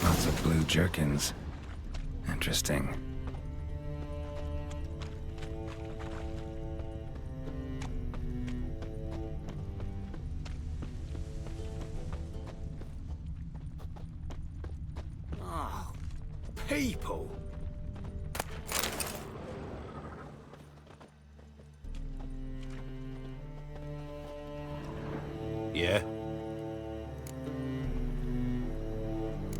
Lots of blue jerkins. Interesting. Oh, people! Yeah?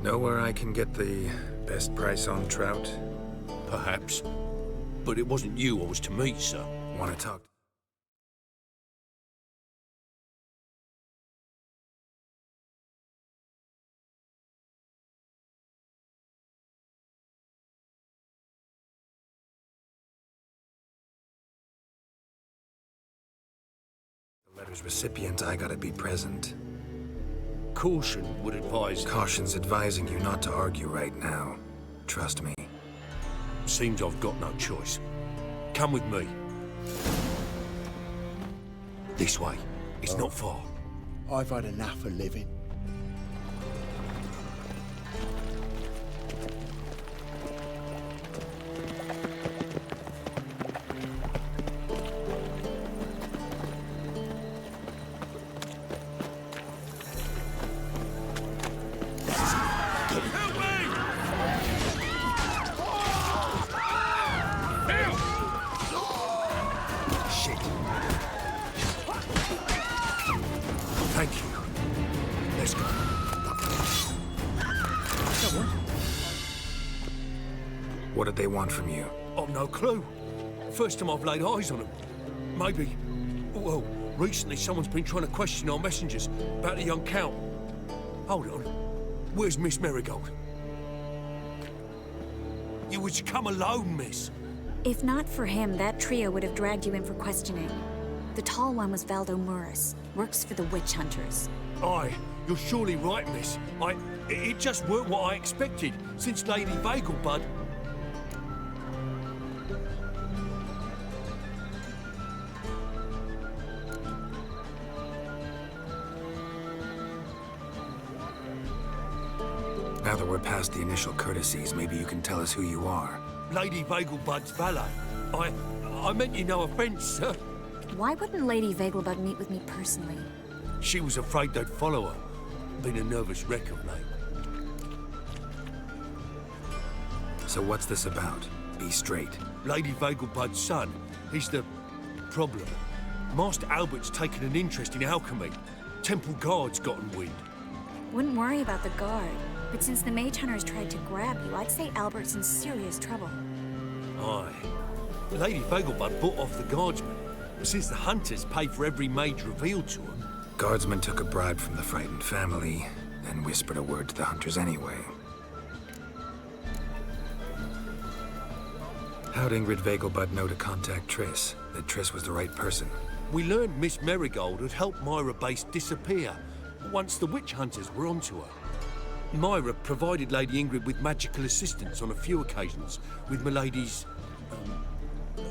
Know where I can get the best price on trout? Perhaps. But it wasn't you I was to meet, sir. Want to talk? The letter's recipient, I gotta be present. Caution would advise... Caution's advising you not to argue right now. Trust me. Seems I've got no choice. Come with me. This way. It's not far. I've had enough of living. Thank you. Let's go. What did they want from you? I've no clue. First time I've laid eyes on them. Maybe... Well, recently someone's been trying to question our messengers about the young Count. Hold on. Where's Miss Marigold? You was to come alone, miss. If not for him, that trio would have dragged you in for questioning. The tall one was Valdo Muris, works for the witch hunters. Aye, you're surely right, miss. It just weren't what I expected, since Lady Vegelbud... Now that we're past the initial courtesies, maybe you can tell us who you are. Lady Vegelbud's valet. I meant you no offence, sir. Why wouldn't Lady Vegelbud meet with me personally? She was afraid they'd follow her. Been a nervous wreck of late. So what's this about? Be straight. Lady Vegelbud's son, he's the problem. Master Albert's taken an interest in alchemy. Temple Guard's gotten wind. Wouldn't worry about the guard, but since the mage hunters tried to grab you, I'd say Albert's in serious trouble. Aye. Lady Vegelbud bought off the guardsmen. Since the hunters paid for every mage revealed to them. Guardsmen took a bribe from the frightened family, then whispered a word to the hunters anyway. How'd Ingrid Vegelbud know to contact Triss? That Triss was the right person? We learned Miss Marigold had helped Myra Base disappear once the witch hunters were onto her. Myra provided Lady Ingrid with magical assistance on a few occasions with Milady's...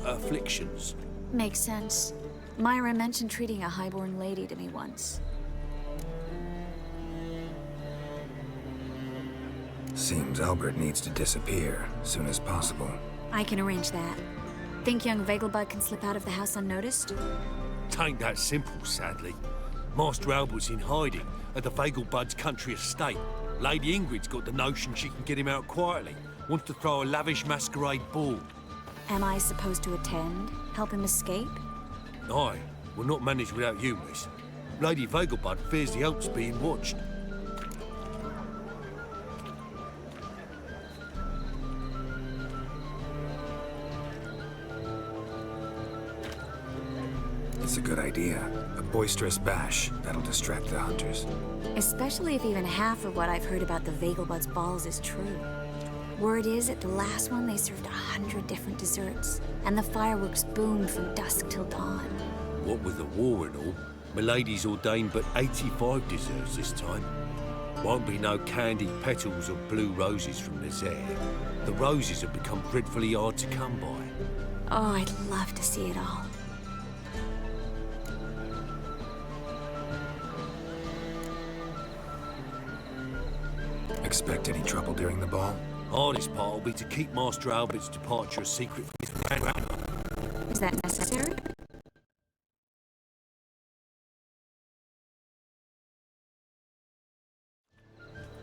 afflictions. Makes sense. Myra mentioned treating a highborn lady to me once. Seems Albert needs to disappear soon as possible. I can arrange that. Think young Vegelbud can slip out of the house unnoticed? Tain't that simple, sadly. Master Albert's in hiding at the Vegelbud's country estate. Lady Ingrid's got the notion she can get him out quietly. Wants to throw a lavish masquerade ball. Am I supposed to attend? Help him escape? Aye, we'll not manage without you, miss. Lady Vegelbud fears the Alps being watched. It's a good idea. A boisterous bash that'll distract the hunters. Especially if even half of what I've heard about the Vegelbud's balls is true. Word is, at the last one, they served 100 different desserts, and the fireworks boomed from dusk till dawn. What with the war and all, Milady's ordained but 85 desserts this time. Won't be no candied petals or blue roses from Nazaire. The roses have become dreadfully hard to come by. Oh, I'd love to see it all. Expect any trouble during the ball? Hardest part will be to keep Master Albert's departure a secret from his grand roundup. Is that necessary?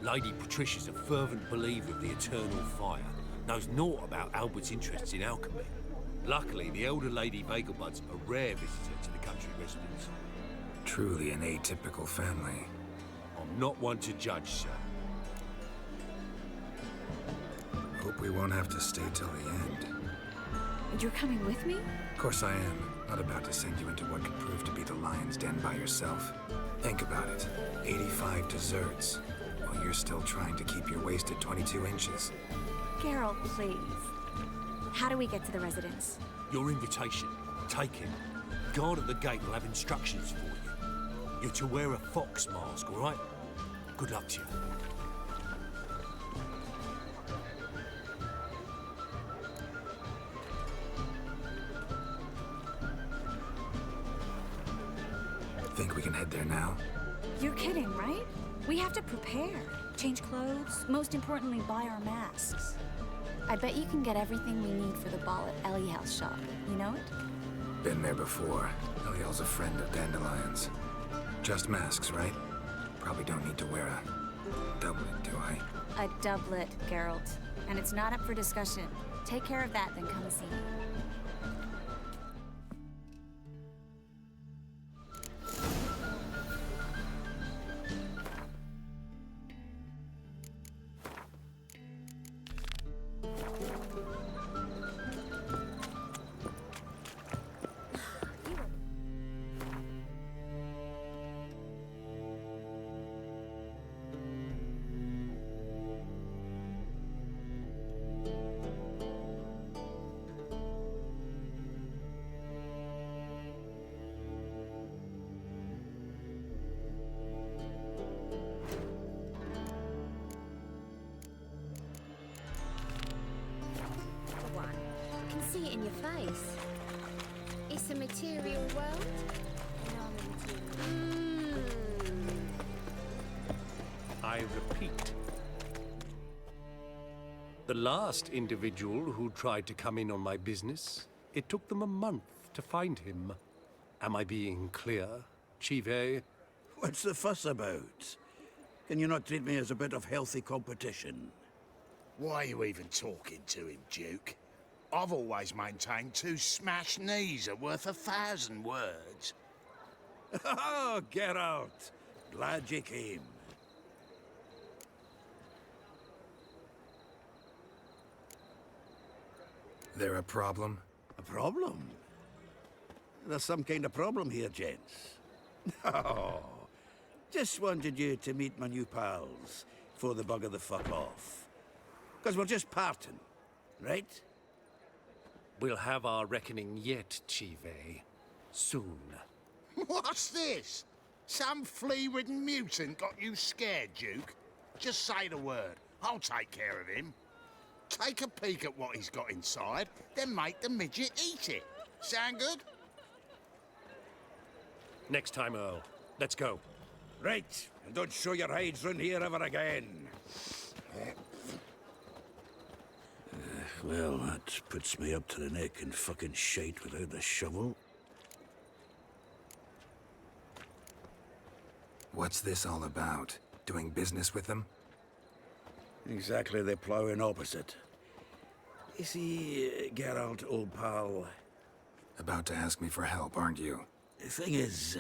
Lady Patricia's a fervent believer of the eternal fire, knows naught about Albert's interests in alchemy. Luckily, the elder Lady Vegelbud's a rare visitor to the country residence. Truly an atypical family. I'm not one to judge, sir. Hope we won't have to stay till the end. You're coming with me? Of course I am. Not about to send you into what could prove to be the lion's den by yourself. Think about it. 85 desserts, while you're still trying to keep your waist at 22 inches. Geralt, please. How do we get to the residence? Your invitation, take it. Guard at the gate will have instructions for you. You're to wear a fox mask, all right? Good luck to you. Think we can head there now? You're kidding, right? We have to prepare. Change clothes, most importantly, buy our masks. I bet you can get everything we need for the ball at Eliel's shop. You know it? Been there before. Eliel's a friend of Dandelion's. Just masks, right? Probably don't need to wear a doublet, do I? A doublet, Geralt. And it's not up for discussion. Take care of that, then come see me. See it in your face. It's a material world. I repeat. The last individual who tried to come in on my business, it took them a month to find him. Am I being clear, Chive? What's the fuss about? Can you not treat me as a bit of healthy competition? Why are you even talking to him, Duke? I've always maintained 2 smashed knees are worth 1,000 words. Oh, Geralt. Glad you came. There a problem? A problem? There's some kind of problem here, gents. No. Just wanted you to meet my new pals before they bugger the fuck off. Because we're just parting, right? We'll have our reckoning yet, Chive. Soon. What's this? Some flea-ridden mutant got you scared, Duke? Just say the word. I'll take care of him. Take a peek at what he's got inside, then make the midget eat it. Sound good? Next time, Earl. Let's go. Right, and don't show your hides round here ever again. Well, that puts me up to the neck in fucking shite without the shovel. What's this all about? Doing business with them? Exactly the ploughing opposite. You see, Geralt, old pal, About to ask me for help, aren't you? the thing is,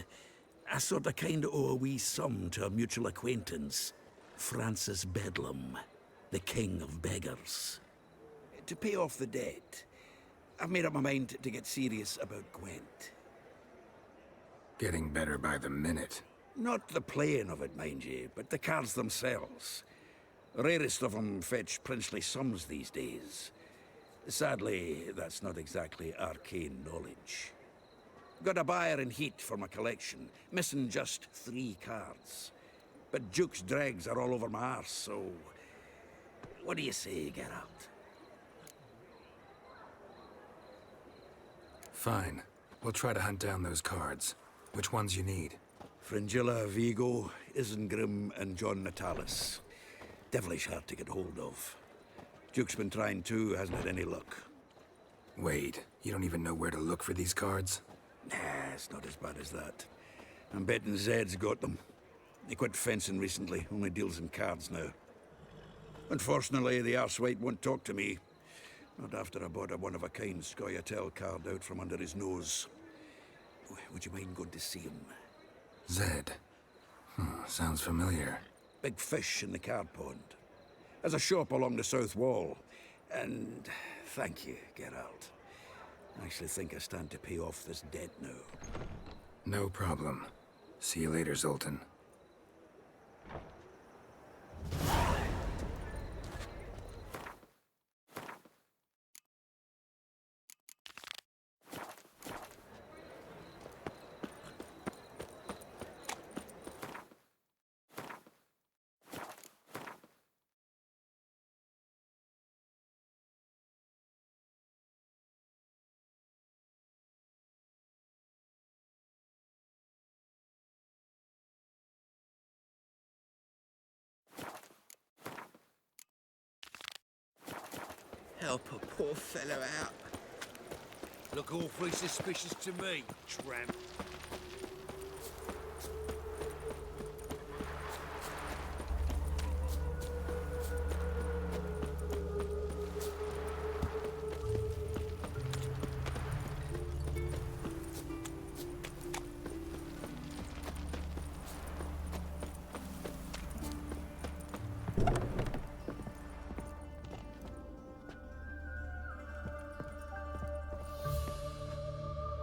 I sort of kinda owe a wee sum to a mutual acquaintance, Francis Bedlam, the king of beggars. To pay off the debt, I've made up my mind to get serious about Gwent. Getting better by the minute. Not the playing of it, mind you, but the cards themselves. Rarest of them fetch princely sums these days. Sadly, that's not exactly arcane knowledge. Got a buyer in heat for my collection, missing just 3 cards. But Duke's dregs are all over my arse, so... What do you say, Geralt? Fine. We'll try to hunt down those cards. Which ones you need? Fringilla, Vigo, Isengrim, and John Natalis. devilish hard to get hold of. Duke's been trying too, hasn't had any luck. Wait, you don't even know where to look for these cards? Nah, it's not as bad as that. I'm betting Zed's got them. He quit fencing recently, only deals in cards now. Unfortunately, the arsewite won't talk to me. Not after I bought a one-of-a-kind Scoia'tael card out from under his nose. Would you mind going to see him? Zed. Sounds familiar. Big fish in the card pond. Has a shop along the south wall. And thank you, Geralt. I actually think I stand to pay off this debt now. No problem. See you later, Zoltan. Help a poor fellow out. Look awfully suspicious to me, tramp.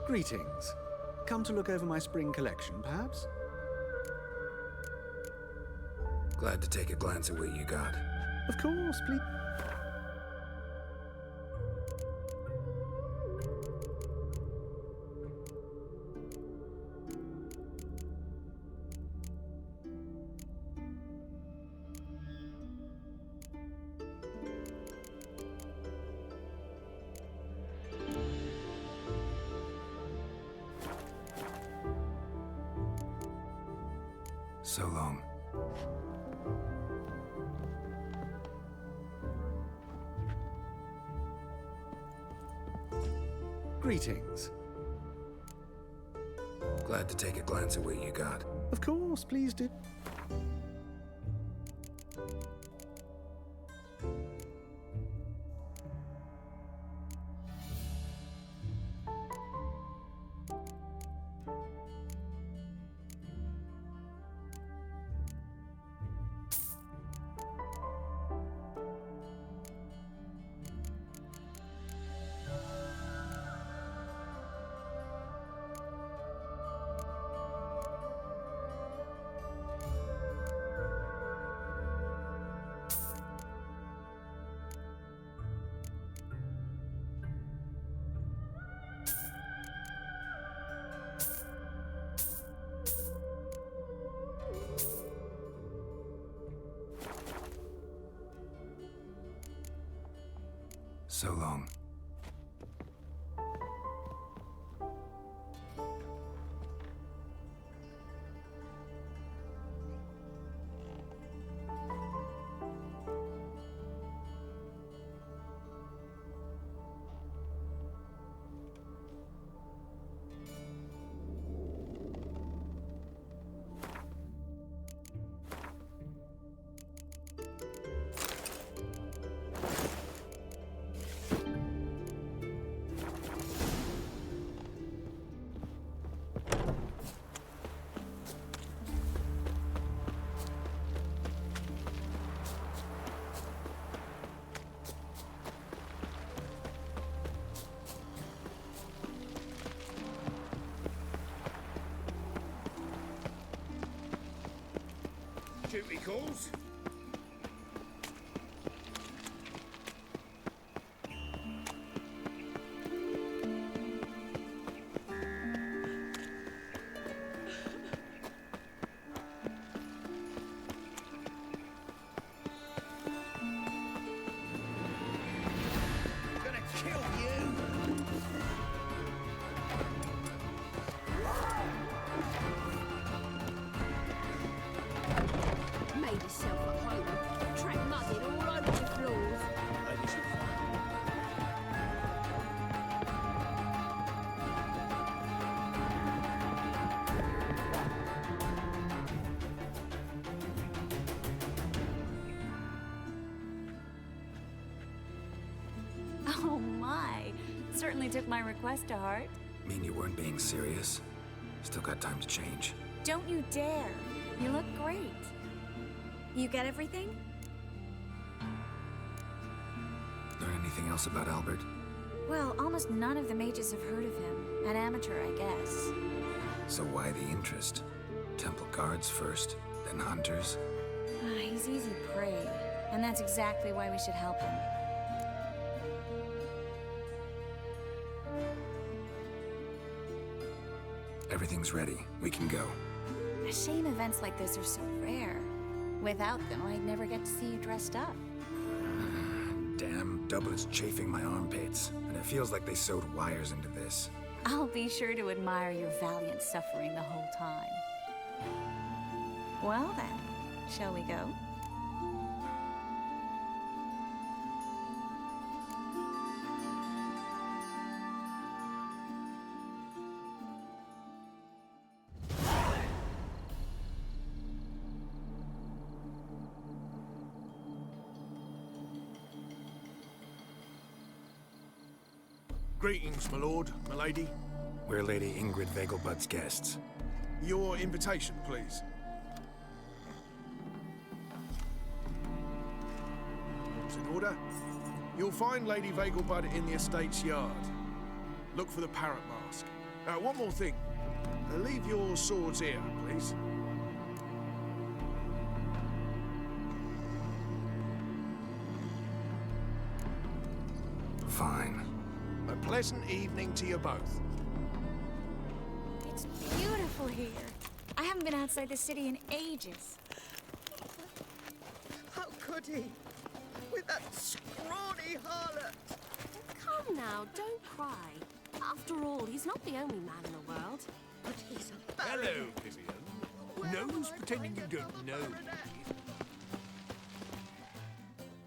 Greetings. Come to look over my spring collection, perhaps? Glad to take a glance at what you got. Of course, please. So long. Greetings. Glad to take a glance at what you got. Of course, please do. So long. Duty calls. Gonna kill you. Made yourself certainly took my request to heart. Mean you weren't being serious? Still got time to change. Don't you dare. You look great. You get everything? Learn anything else about Albert? Well, almost none of the mages have heard of him. An amateur, I guess. So why the interest? Temple guards first, then hunters? He's easy prey, and that's exactly why we should help him. Everything's ready. We can go. A shame events like this are so rare. Without them, I'd never get to see you dressed up. Damn, Dublin's chafing my armpits, and it feels like they sewed wires into this. I'll be sure to admire your valiant suffering the whole time. Well then, shall we go? Greetings, my lord, my lady. We're Lady Ingrid Vegelbud's guests. Your invitation, please. It's in order. You'll find Lady Vegelbud in the estate's yard. Look for the parrot mask. One more thing. Leave your swords here, please. Fine. A pleasant evening to you both. It's beautiful here. I haven't been outside the city in ages. How could he? With that scrawny harlot. Come now, don't cry. After all, he's not the only man in the world. But he's a baron. Hello, Vivian. No one's pretending you don't know me.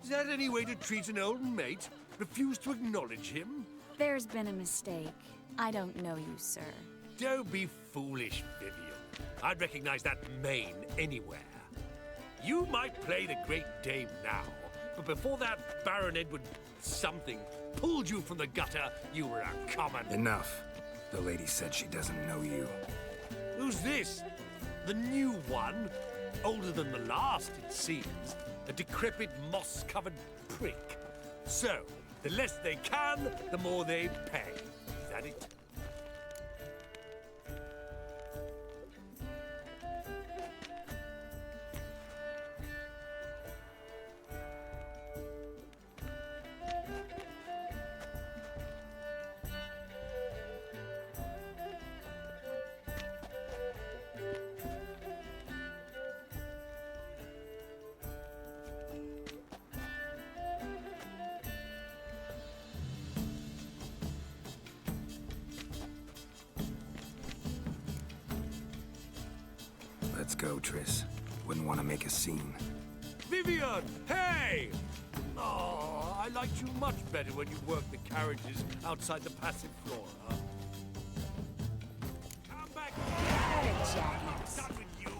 Is that any way to treat an old mate? Refuse to acknowledge him? There's been a mistake. I don't know you, sir. Don't be foolish, Vivian. I'd recognize that mane anywhere. You might play the Great Dame now, but before that Baron Edward something pulled you from the gutter, you were a common... Enough. The lady said she doesn't know you. Who's this? The new one? Older than the last, it seems. A decrepit, moss-covered prick. So, the less they can, the more they pay. Is that it? Let's go, Triss. Wouldn't want to make a scene. Vivian! Hey! Oh, I liked you much better when you worked the carriages outside the passive flora. Come back! What a jackass. I'm done with you!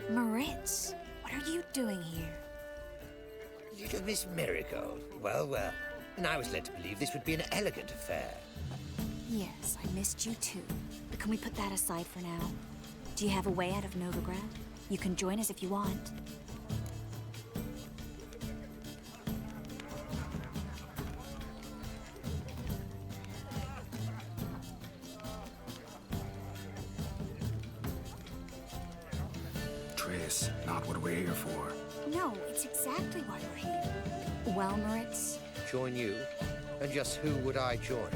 Moritz, what are you doing here? Little Miss Marigold. Well, well. And I was led to believe this would be an elegant affair. Yes, I missed you too. But can we put that aside for now? Do you have a way out of Novigrad? You can join us if you want. Triss, not what we're here for. No, it's exactly why we're here. Well, Moritz, Join you? And just who would I join?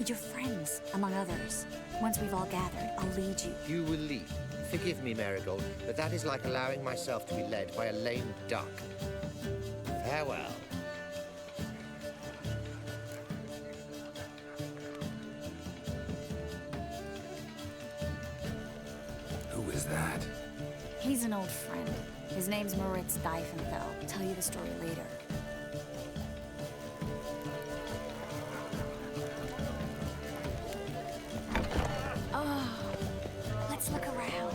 your friends, among others. Once we've all gathered, I'll lead you. You will lead. Forgive me, Marigold, but that is like allowing myself to be led by a lame duck. Farewell. Who is that? He's an old friend. His name's Moritz Diefenfeld. I'll tell you the story later. Oh, let's look around.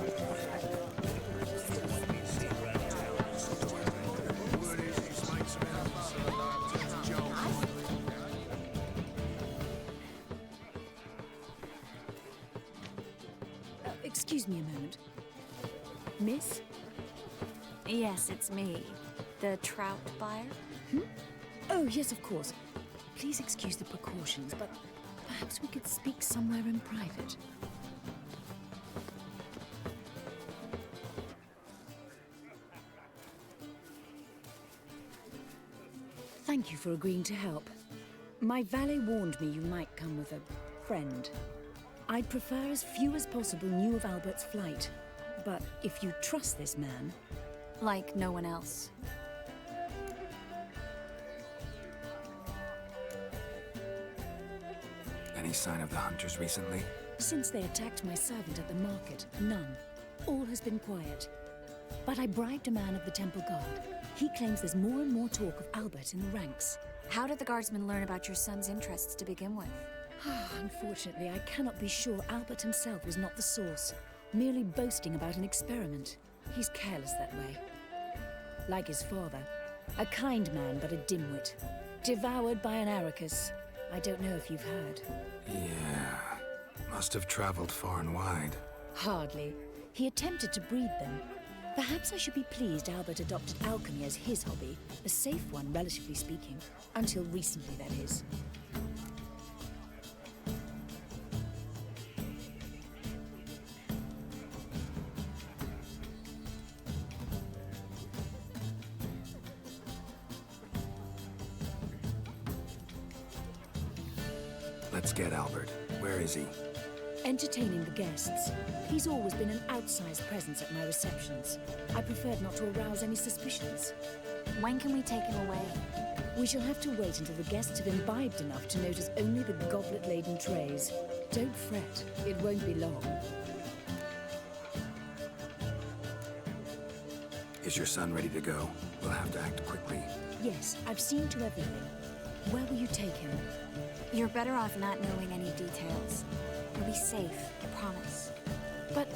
Excuse me a moment. Miss? Yes, it's me. The trout buyer? Oh, yes, of course. Please excuse the precautions, but perhaps we could speak somewhere in private. Thank you for agreeing to help. My valet warned me you might come with a friend. I'd prefer as few as possible knew of Albert's flight. But if you trust this man... Like no one else. Any sign of the hunters recently? Since they attacked my servant at the market, none. All has been quiet. But I bribed a man of the Temple Guard. He claims there's more and more talk of Albert in the ranks. How did the guardsmen learn about your son's interests to begin with? Unfortunately, I cannot be sure Albert himself was not the source, merely boasting about an experiment. He's careless that way. Like his father, a kind man but a dimwit. Devoured by an Arrakis. I don't know if you've heard. Yeah. Must have traveled far and wide. Hardly. He attempted to breed them. Perhaps I should be pleased Albert adopted alchemy as his hobby. A safe one, relatively speaking. Until recently, that is. Let's get Albert. Where is he? Entertaining the guests. He's always been an outsized presence at my receptions. I preferred not to arouse any suspicions. When can we take him away? We shall have to wait until the guests have imbibed enough to notice only the goblet-laden trays. Don't fret, it won't be long. Is your son ready to go? We'll have to act quickly. Yes, I've seen to everything. Where will you take him? You're better off not knowing any details. You'll be safe, I promise. But...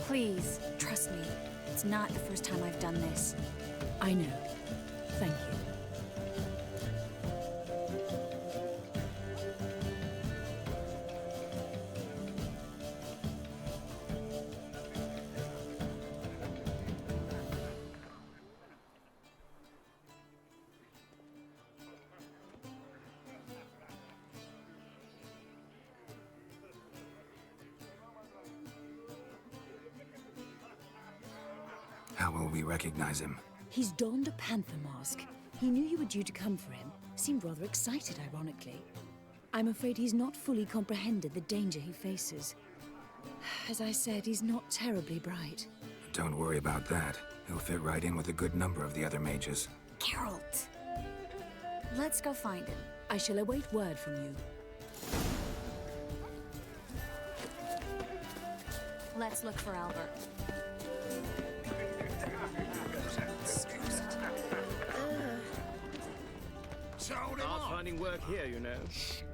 Please, trust me. It's not the first time I've done this. I know. Thank you. How will we recognize him? He's donned a panther mask. He knew you were due to come for him. Seemed rather excited, ironically. I'm afraid he's not fully comprehended the danger he faces. As I said, he's not terribly bright. Don't worry about that. He'll fit right in with a good number of the other mages. Geralt! Let's go find him. I shall await word from you. Let's look for Albert. Hard finding work here, you know,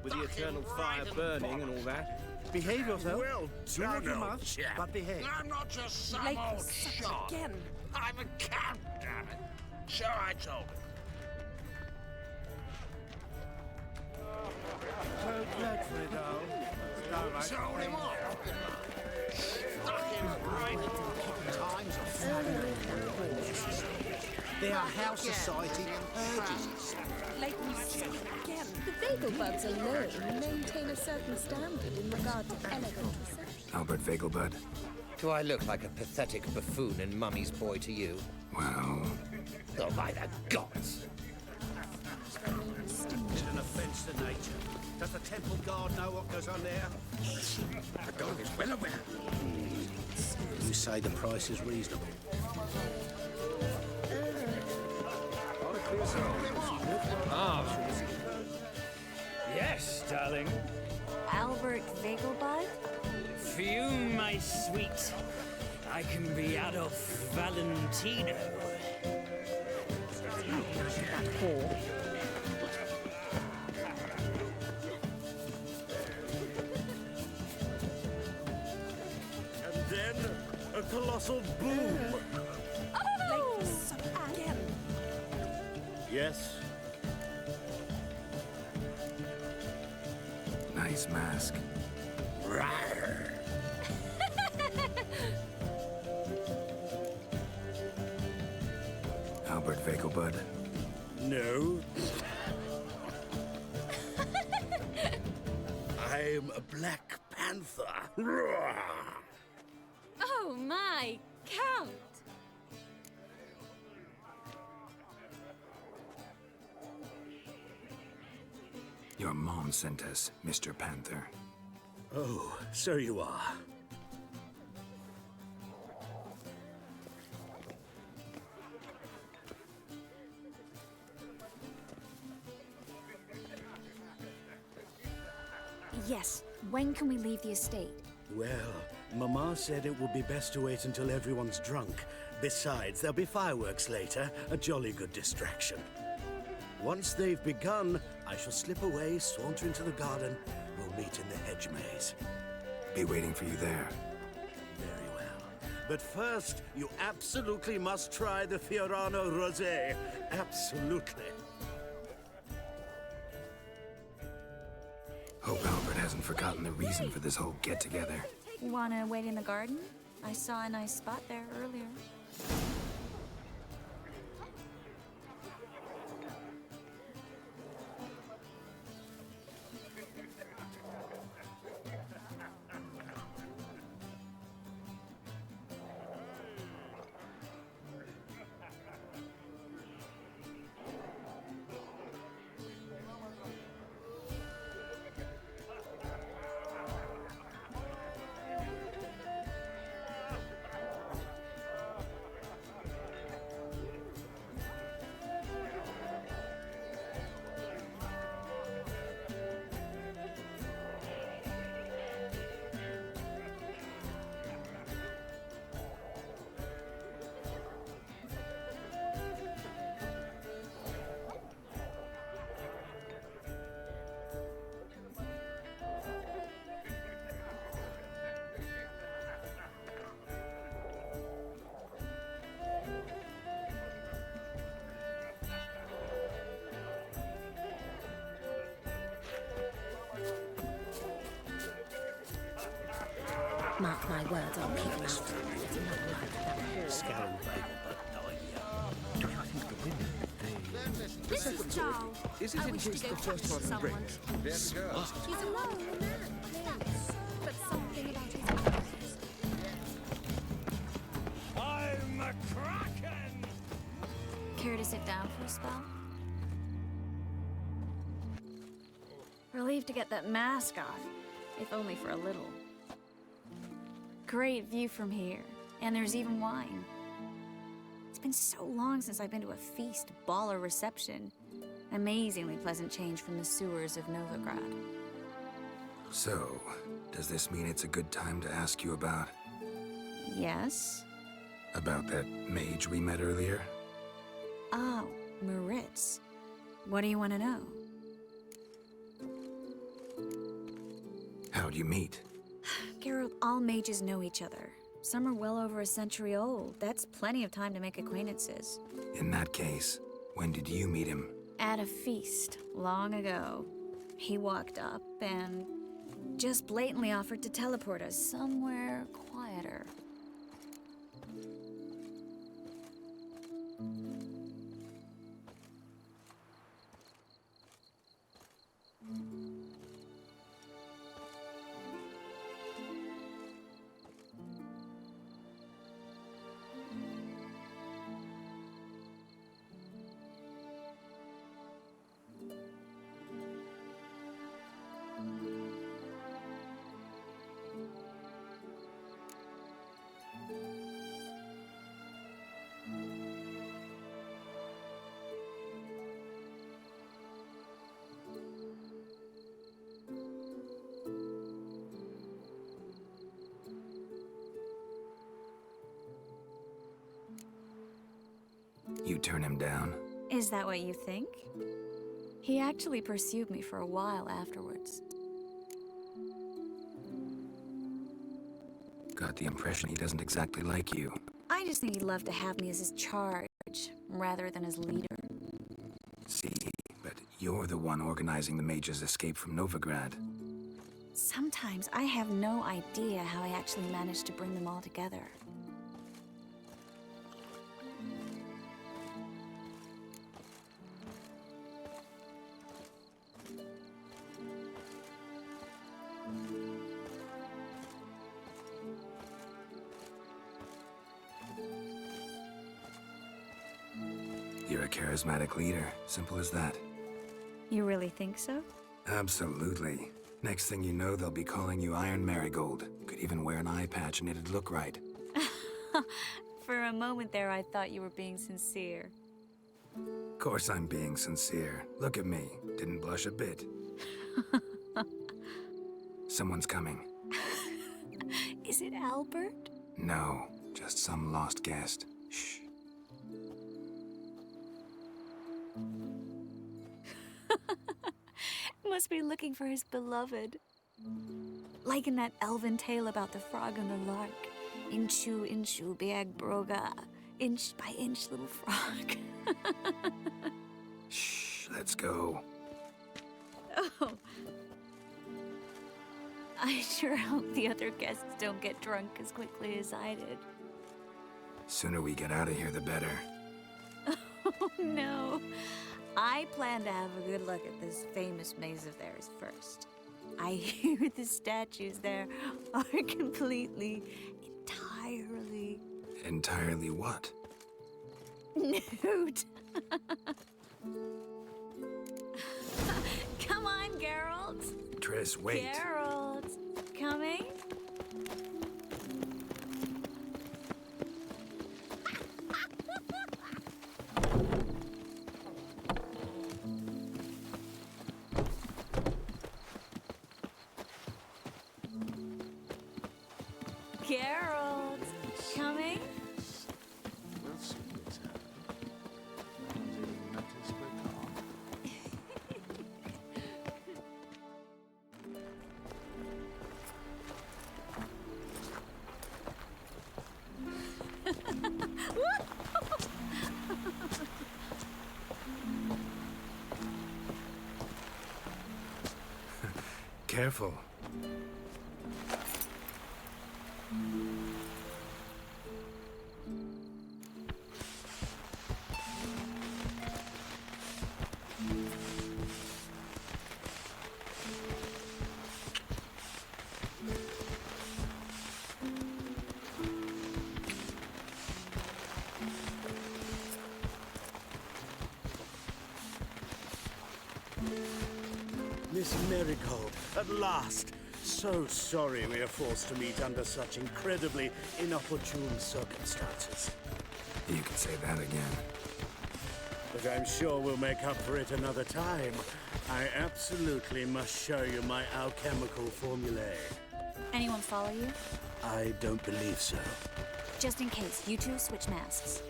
with the eternal fire burning and all that. Behave yourself. Well, Do what you done, old must, chap. but behave. I'm not just some Late old for such shot. again. I'm a count, damn it. So I told him. Don't let me down. Told him off. Stuck him right. Times are flying. They are house society urges. Like we said again, the Vagelbuds alone maintain a certain standard in regard to elegant reception. Albert Vagelbud? Do I look like a pathetic buffoon and mummy's boy to you? Well... Oh, by the gods! Is it an offence to nature? Does the temple guard know what goes on there? The dog is well aware. You say the price is reasonable. Yes, darling. Albert Vagelbud? Fume, my sweet. I can be Adolf Valentino. That whore. And then a colossal boom. Oh! Again. Yes. Nice mask. Rawr. Albert Vagelbud? No. I'm a Black Panther. Rawr. Oh my, Count! Your mom sent us, Mr. Panther. Oh, so you are. Yes, when can we leave the estate? Well, Mama said it would be best to wait until everyone's drunk. Besides, there'll be fireworks later, a jolly good distraction. Once they've begun, I shall slip away, saunter into the garden. We'll meet in the hedge maze. Be waiting for you there. Very well. But first, you absolutely must try the Fiorano Rosé. Absolutely. Hope Albert hasn't forgotten the reason for this whole get-together. Wanna wait in the garden? I saw a nice spot there earlier. Mark my words, I'll keep him out. It's not like that whore. Scoundrel, but Do you think the women, they... This is Charles. Isn't I it wish just to go the first touch one who someone. drinks? There we go. He's alone, a man, please. But something about his eyes. I'm a Kraken! Care to sit down for a spell? Relieved to get that mask off, if only for a little. Great view from here, and there's even wine. It's been so long since I've been to a feast, ball, or reception. Amazingly pleasant change from the sewers of Novigrad. So, does this mean it's a good time to ask you about... Yes? about that mage we met earlier? Oh, Maritz. What do you want to know? How'd you meet? Geralt, all mages know each other. Some are well over a century old. That's plenty of time to make acquaintances. In that case, when did you meet him? At a feast, long ago. He walked up and... Just blatantly offered to teleport us somewhere quieter. You turn him down? Is that what you think? He actually pursued me for a while afterwards. Got the impression he doesn't exactly like you. I just think he'd love to have me as his charge, rather than his leader. See, but you're the one organizing the mage's escape from Novigrad. Sometimes I have no idea how I actually managed to bring them all together. You're a charismatic leader. Simple as that. You really think so? Absolutely. Next thing you know, they'll be calling you Iron Marigold. Could even wear an eye patch and it'd look right. For a moment there, I thought you were being sincere. Of course I'm being sincere. Look at me. Didn't blush a bit. Someone's coming. Is it Albert? No, just some lost guest. Shh. Must be looking for his beloved. Like in that elven tale about the frog and the lark. Inchu, inchu, biag broga. Inch by inch, little frog. Shh, let's go. Oh. I sure hope the other guests don't get drunk as quickly as I did. Sooner we get out of here, the better. Oh, no. I plan to have a good look at this famous maze of theirs first. I hear the statues there are completely, entirely... Entirely what? Nude. Come on, Geralt. Triss, wait. Geralt, coming? Geralt, coming? We'll see what's happening. No one's even noticed we're gone. Careful. Miss Marigold, at last! So sorry we are forced to meet under such incredibly inopportune circumstances. You can say that again. But I'm sure we'll make up for it another time. I absolutely must show you my alchemical formulae. Anyone follow you? I don't believe so. Just in case, you two switch masks.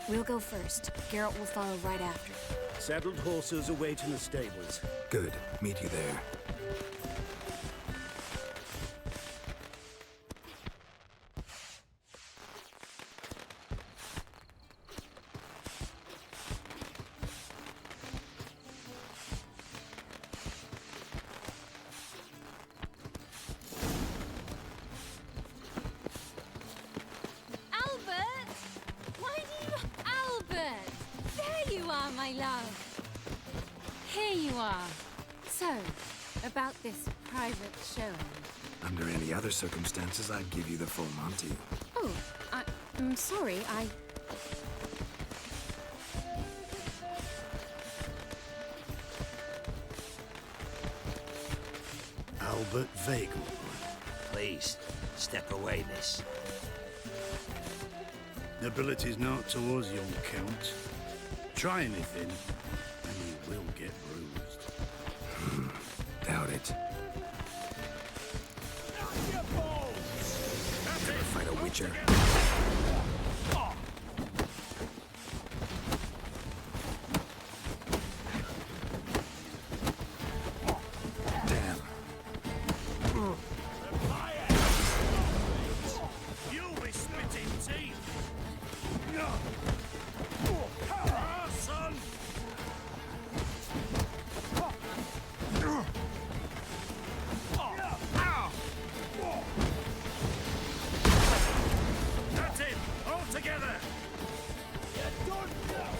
We'll go first. Geralt will follow right after. Saddled horses await in the stables. Good. Meet you there. my love. Here you are. So, about this private showing. Under any other circumstances, I'd give you the full Monty. Oh, I'm sorry, Albert Vagel. Please, step away, miss. Nobility's not towards young Count. Try anything, and you will get bruised. Doubt it. Ever fight a Witcher? Damn. You'll be spitting teeth. Son. That's it. All together. Get done now.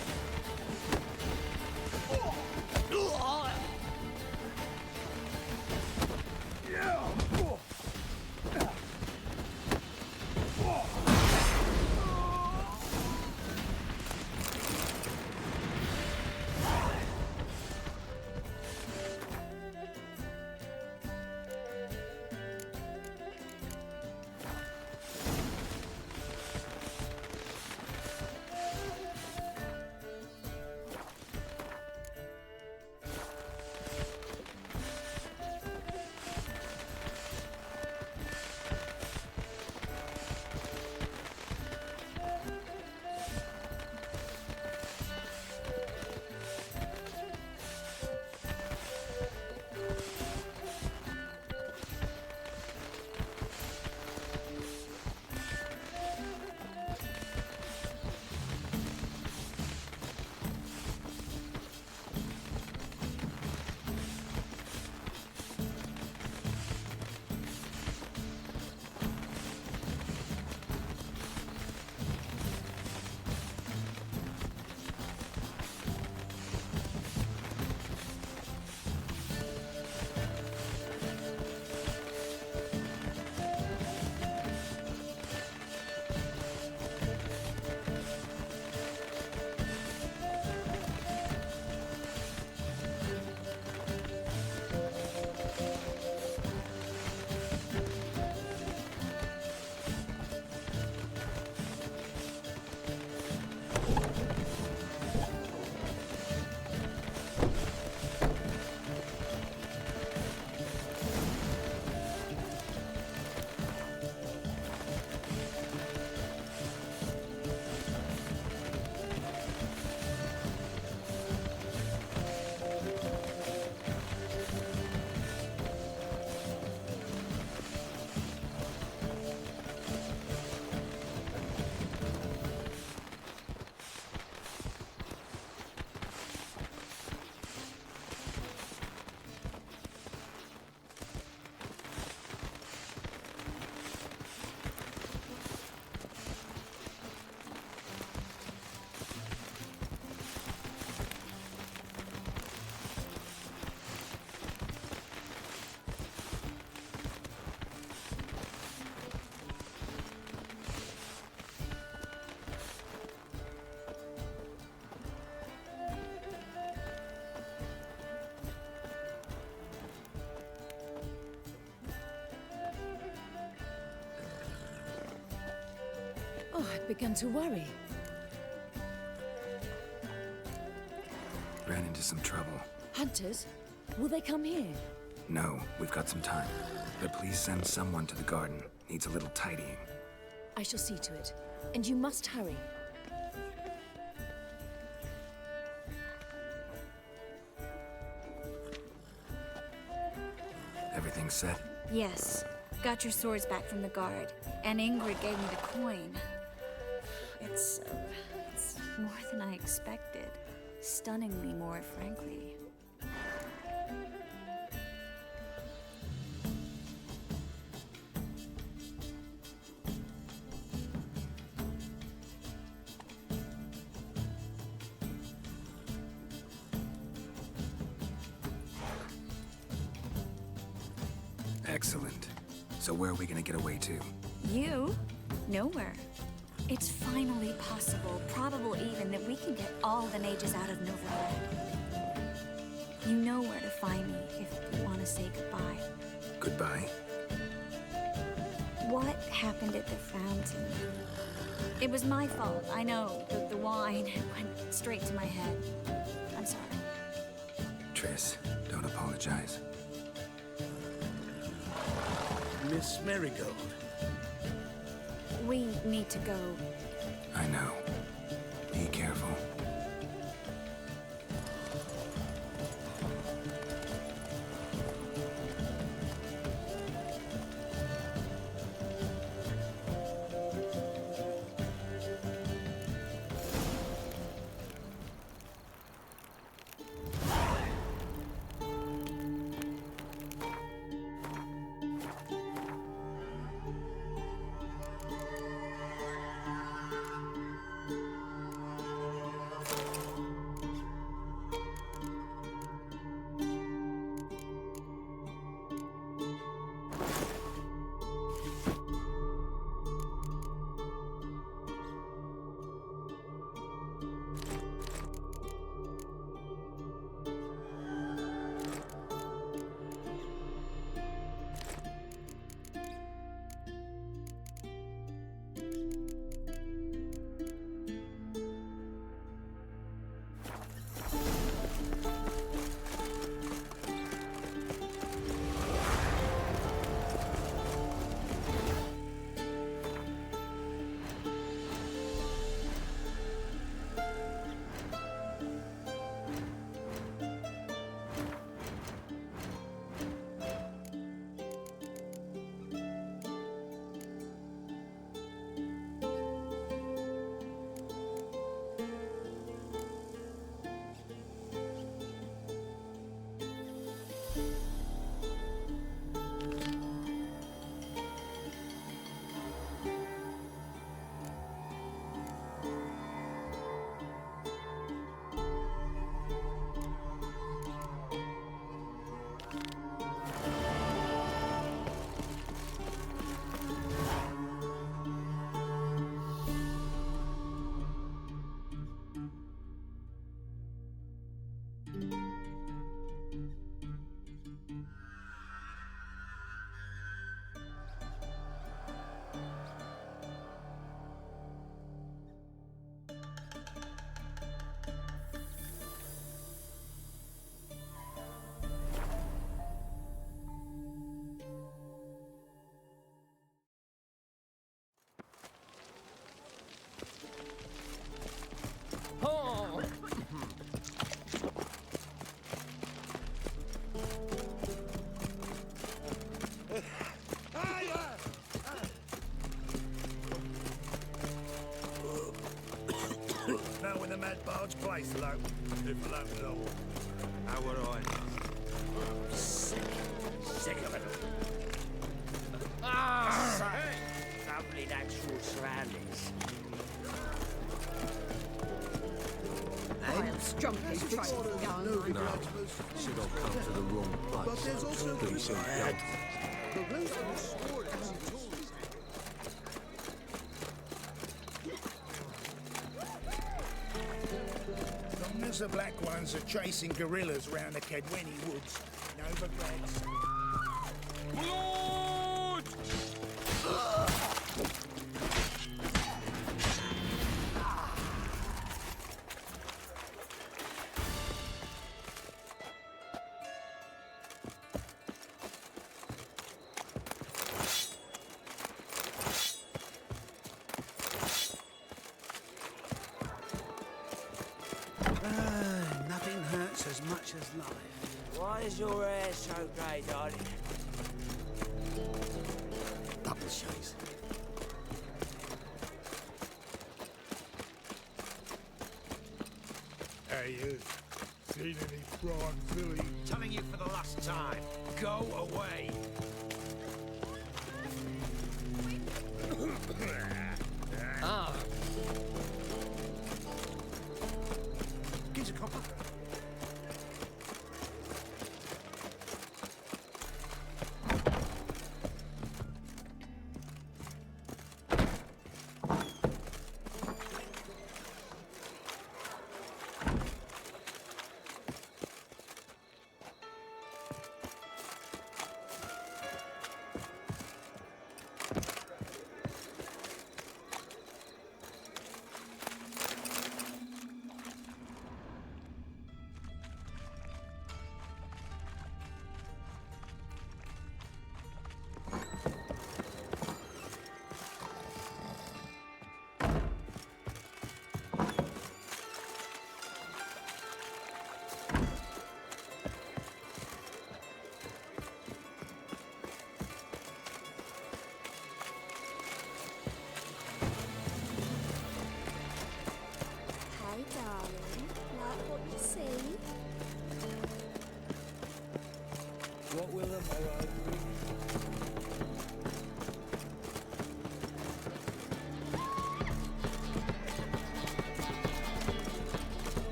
Oh, I'd begun to worry. Ran into some trouble. Hunters? Will they come here? No, we've got some time. But please send someone to the garden. Needs a little tidying. I shall see to it. And you must hurry. Everything set? Yes. Got your swords back from the guard. And Ingrid gave me the coin. It's more than I expected. Stunningly more, frankly. Excellent. So where are we gonna get away to? You? Nowhere. It's finally possible, probable even, that we can get all the mages out of Novigrad. You know where to find me if you want to say goodbye. Goodbye? What happened at the fountain? It was my fault, I know. The wine went straight to my head. I'm sorry. Triss, don't apologize. Miss Marigold. We need to go. I know. Be careful. Now when the mad barge place alone, if alone at all. How would I know? Sick of it. Lovely natural surroundings. I'm strumpy to try to go. No, should I come to the wrong place? But there's also Please, the blues of the sword. Long as the black ones are chasing guerrillas around the Kedweni woods, no regrets. Lord! Nothing hurts as much as life. Why is your hair so grey, darling? Double shades. Hey, you. Seen any prawn filly? Telling you for the last time, go away. Ah. Gives a copper.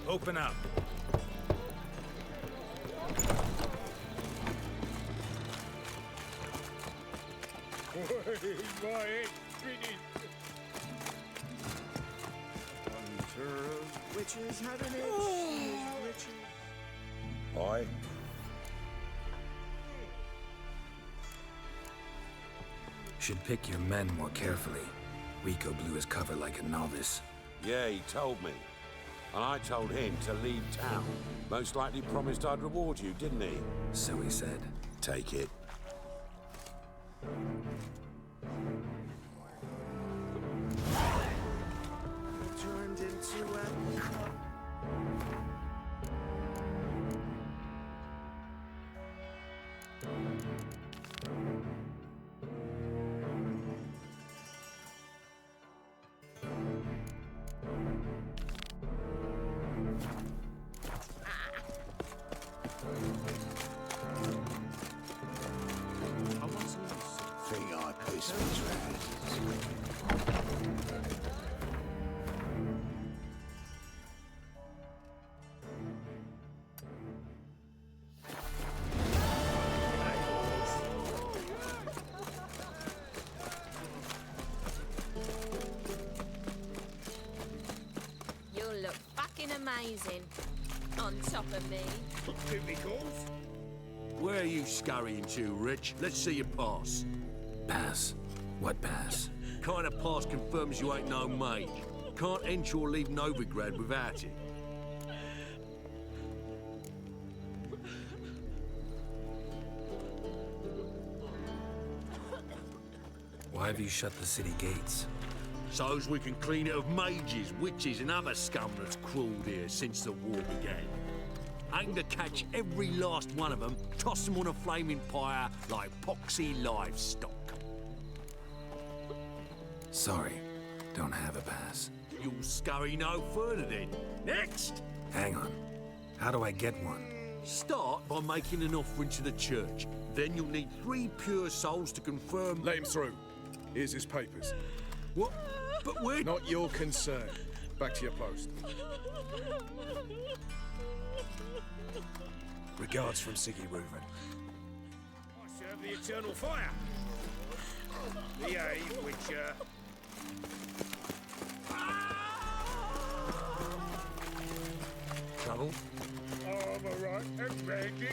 Open up. Hunter of witches had an itch. Aye. Should pick your men more carefully. Rico blew his cover like a novice. Yeah, he told me. And I told him to leave town. Most likely promised I'd reward you, didn't he? So he said. Take it. Turned into a cup. You'll look fucking amazing on top of me. Where are you scurrying to, Rich? Let's see your pass. Pass? What pass? Kind of pass confirms you ain't no mage. Can't enter or leave Novigrad without it. Why have you shut the city gates? So's we can clean it of mages, witches, and other scum that's crawled here since the war began. Aim to catch every last one of them, toss them on a flaming pyre like poxy livestock. Sorry, don't have a pass. You'll scurry no further then. Next! Hang on. How do I get one? Start by making an offering to the church. Then you'll need 3 pure souls to confirm... Let him through. Here's his papers. What? But we're... Not your concern. Back to your post. Regards from Siggy Reuven. I serve the eternal fire. Behave, Witcher. Trouble? I'm a right and ready,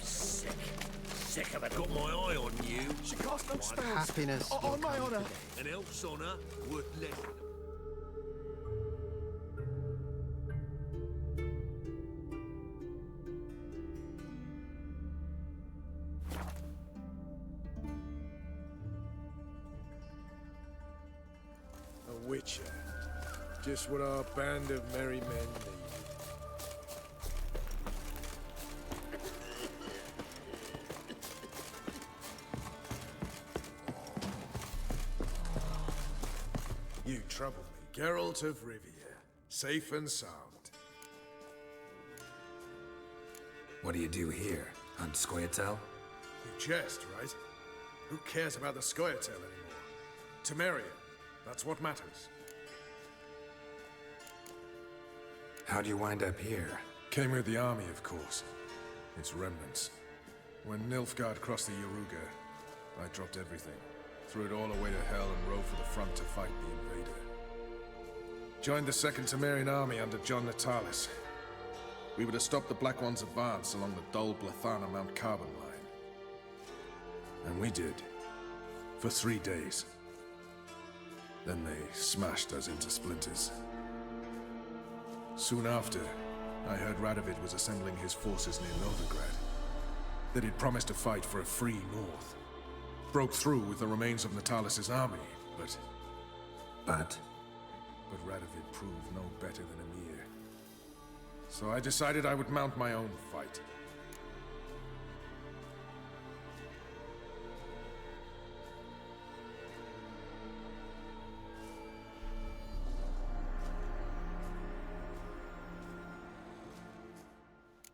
Sick of it. Got my eye on you. She cast no spells. Happiness. On my honor. An elf's honor worth less. A witcher. Just what our band of merry men need. You trouble me. Geralt of Rivia. Safe and sound. What do you do here? On Scoia'tael? You jest, right? Who cares about the Scoia'tael anymore? Temeria. That's what matters. How'd you wind up here? Came with the army, of course. Its remnants. When Nilfgaard crossed the Yaruga, I dropped everything. Threw it all away to hell and rode for the front to fight the invader. Joined the Second Temerian army under John Natalis. We were to stop the Black One's advance along the Dol Blathana Mount Carbon line. And we did. For 3 days. Then they smashed us into splinters. Soon after, I heard Radovid was assembling his forces near Novigrad. That he'd promised to fight for a free North. Broke through with the remains of Natalis' army, but... But Radovid proved no better than Emir. So I decided I would mount my own fight.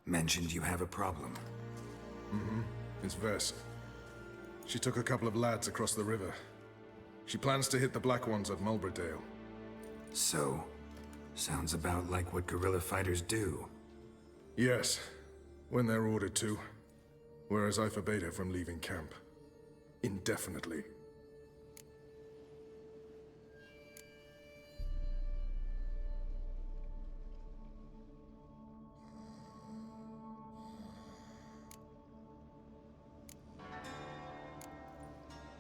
Mentioned you have a problem. Mm-hmm. It's Versa. She took a couple of lads across the river. She plans to hit the Black Ones at Mulberdale. So, sounds about like what guerrilla fighters do. Yes, when they're ordered to. Whereas I forbade her from leaving camp. Indefinitely.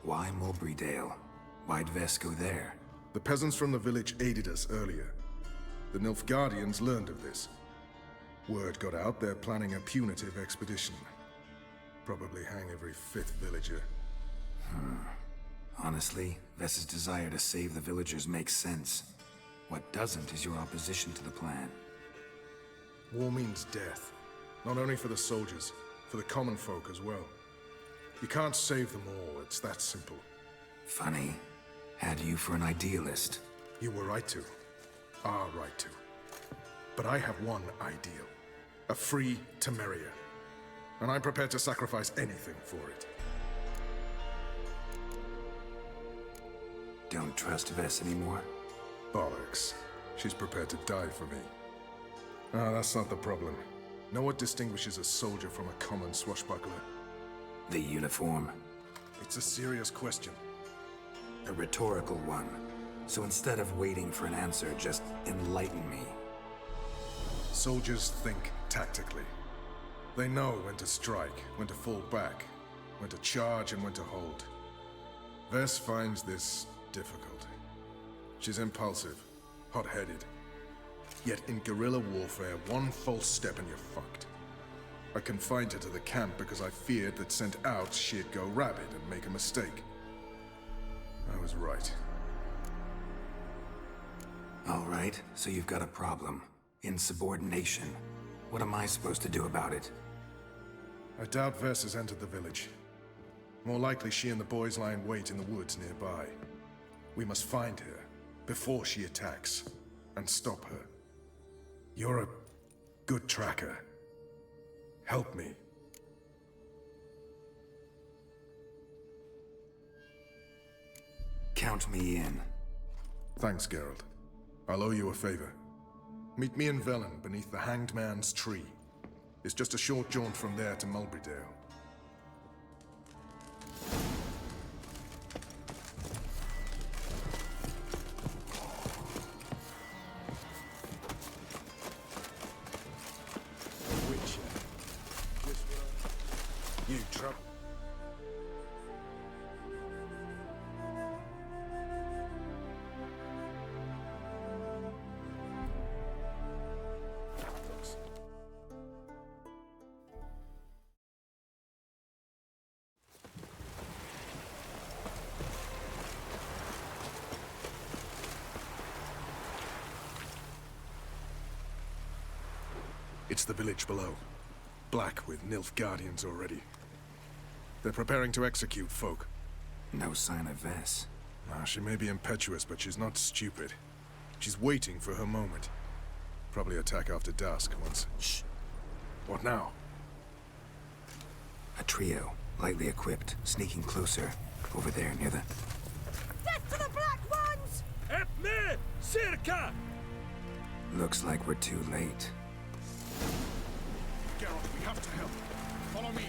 Why Mulberrydale? Why'd Vess go there? The peasants from the village aided us earlier. The Nilfgaardians learned of this. Word got out they're planning a punitive expedition. Probably hang every 5th villager. Honestly, Vess's desire to save the villagers makes sense. What doesn't is your opposition to the plan. War means death. Not only for the soldiers, for the common folk as well. You can't save them all, it's that simple. Funny. Had you for an idealist. You were right to. Are right to. But I have one ideal. A free Temeria. And I'm prepared to sacrifice anything for it. Don't trust Vess anymore? Bollocks. She's prepared to die for me. Ah, that's not the problem. Know what distinguishes a soldier from a common swashbuckler? The uniform. It's a serious question. A rhetorical one. So instead of waiting for an answer, just enlighten me. Soldiers think tactically. They know when to strike, when to fall back, when to charge and when to hold. Vess finds this difficult. She's impulsive, hot-headed. Yet in guerrilla warfare, one false step and you're fucked. I confined her to the camp because I feared that sent out she'd go rabid and make a mistake. I was right. All right, so you've got a problem. Insubordination. What am I supposed to do about it? I doubt Vess has entered the village. More likely she and the boys lie in wait in the woods nearby. We must find her before she attacks and stop her. You're a good tracker. Help me. Count me in. Thanks, Geralt. I'll owe you a favor. Meet me in Velen beneath the Hanged Man's tree. It's just a short jaunt from there to Mulberrydale. You trouble. It's the village below. Black with Nilfgaardians already. They're preparing to execute folk. No sign of Vess. She may be impetuous, but she's not stupid. She's waiting for her moment. Probably attack after dusk once... Shh! What now? A trio, lightly equipped, sneaking closer. Over there, near the... Death to the Black Ones! Help me! Circa! Looks like we're too late. Geralt, we have to help. Follow me.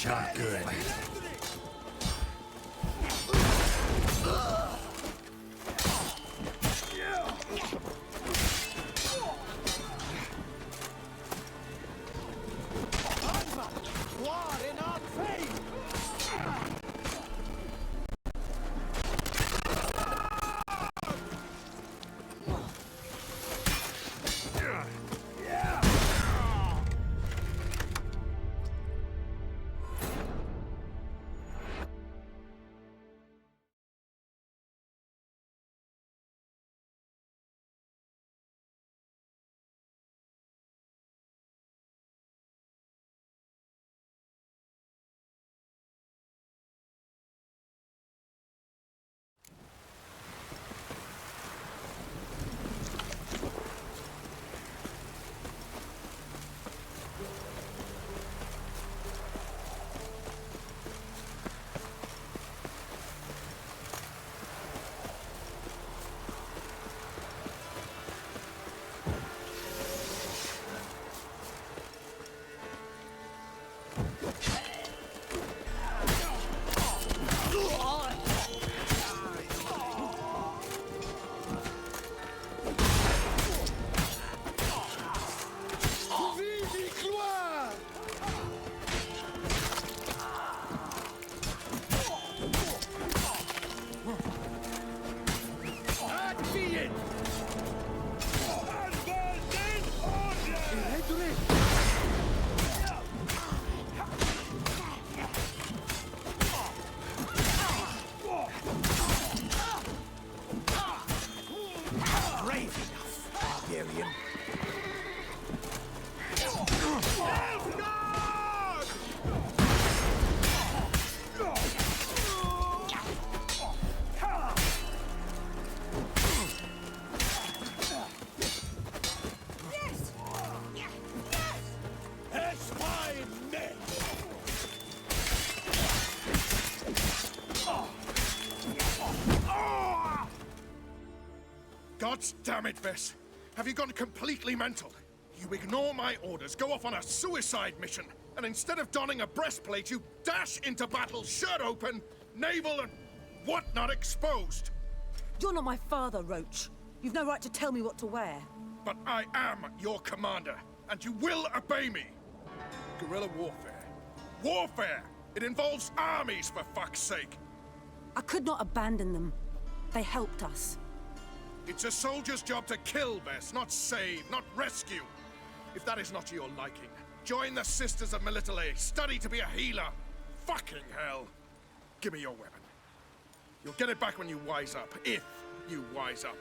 Not good. God damn it, Vess. Have you gone completely mental? You ignore my orders, go off on a suicide mission, and instead of donning a breastplate, you dash into battle, shirt open, navel and whatnot exposed. You're not my father, Roach. You've no right to tell me what to wear. But I am your commander, and you will obey me. Guerrilla warfare. Warfare! It involves armies, for fuck's sake. I could not abandon them. They helped us. It's a soldier's job to kill, Vess, not save, not rescue. If that is not to your liking, join the Sisters of Melitele. Study to be a healer. Fucking hell. Give me your weapon. You'll get it back when you wise up, if you wise up.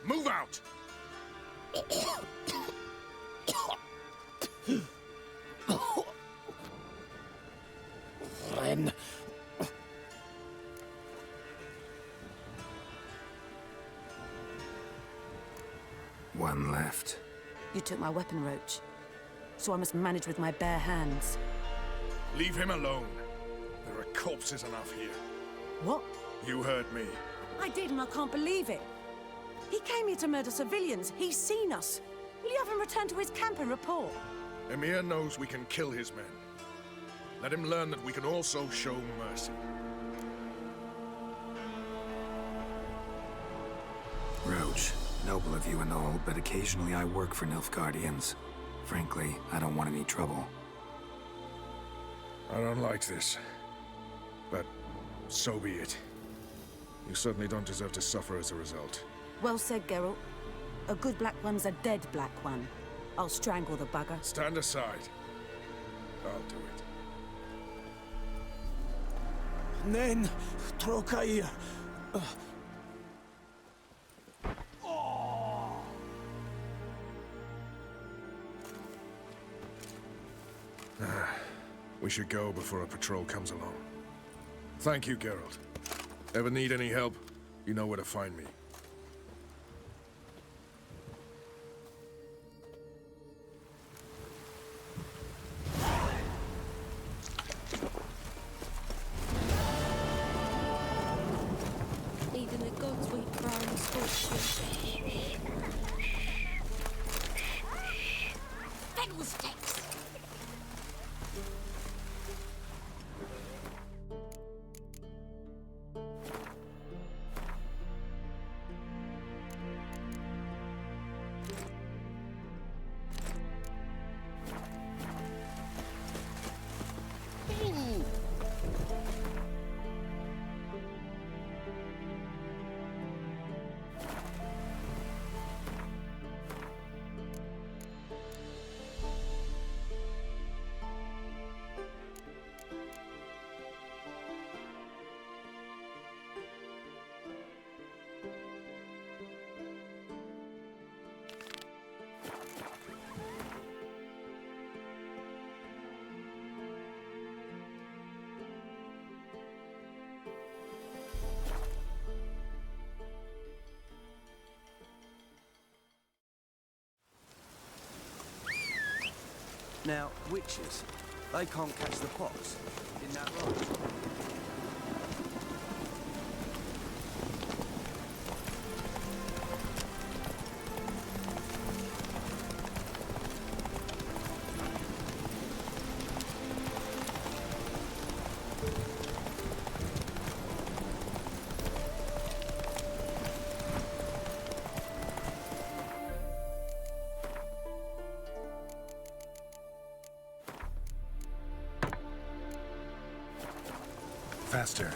Move out! Ren. One left. You took my weapon, Roach. So I must manage with my bare hands. Leave him alone. There are corpses enough here. What? You heard me. I did, and I can't believe it. He came here to murder civilians. He's seen us. Will you have him return to his camp and report? Emir knows we can kill his men. Let him learn that we can also show mercy. Roach, noble of you and all, but occasionally I work for Nilfgaardians. Frankly, I don't want any trouble. I don't like this. But so be it. You certainly don't deserve to suffer as a result. Well said, Geralt. A good black one's a dead black one. I'll strangle the bugger. Stand aside. I'll do it. Nen, Trokair. We should go before a patrol comes along. Thank you, Geralt. Ever need any help, you know where to find me. Even the gods won't cry and scorch you. Fiddlesticks! Now, witches, they can't catch the pox. Isn't that right? Faster.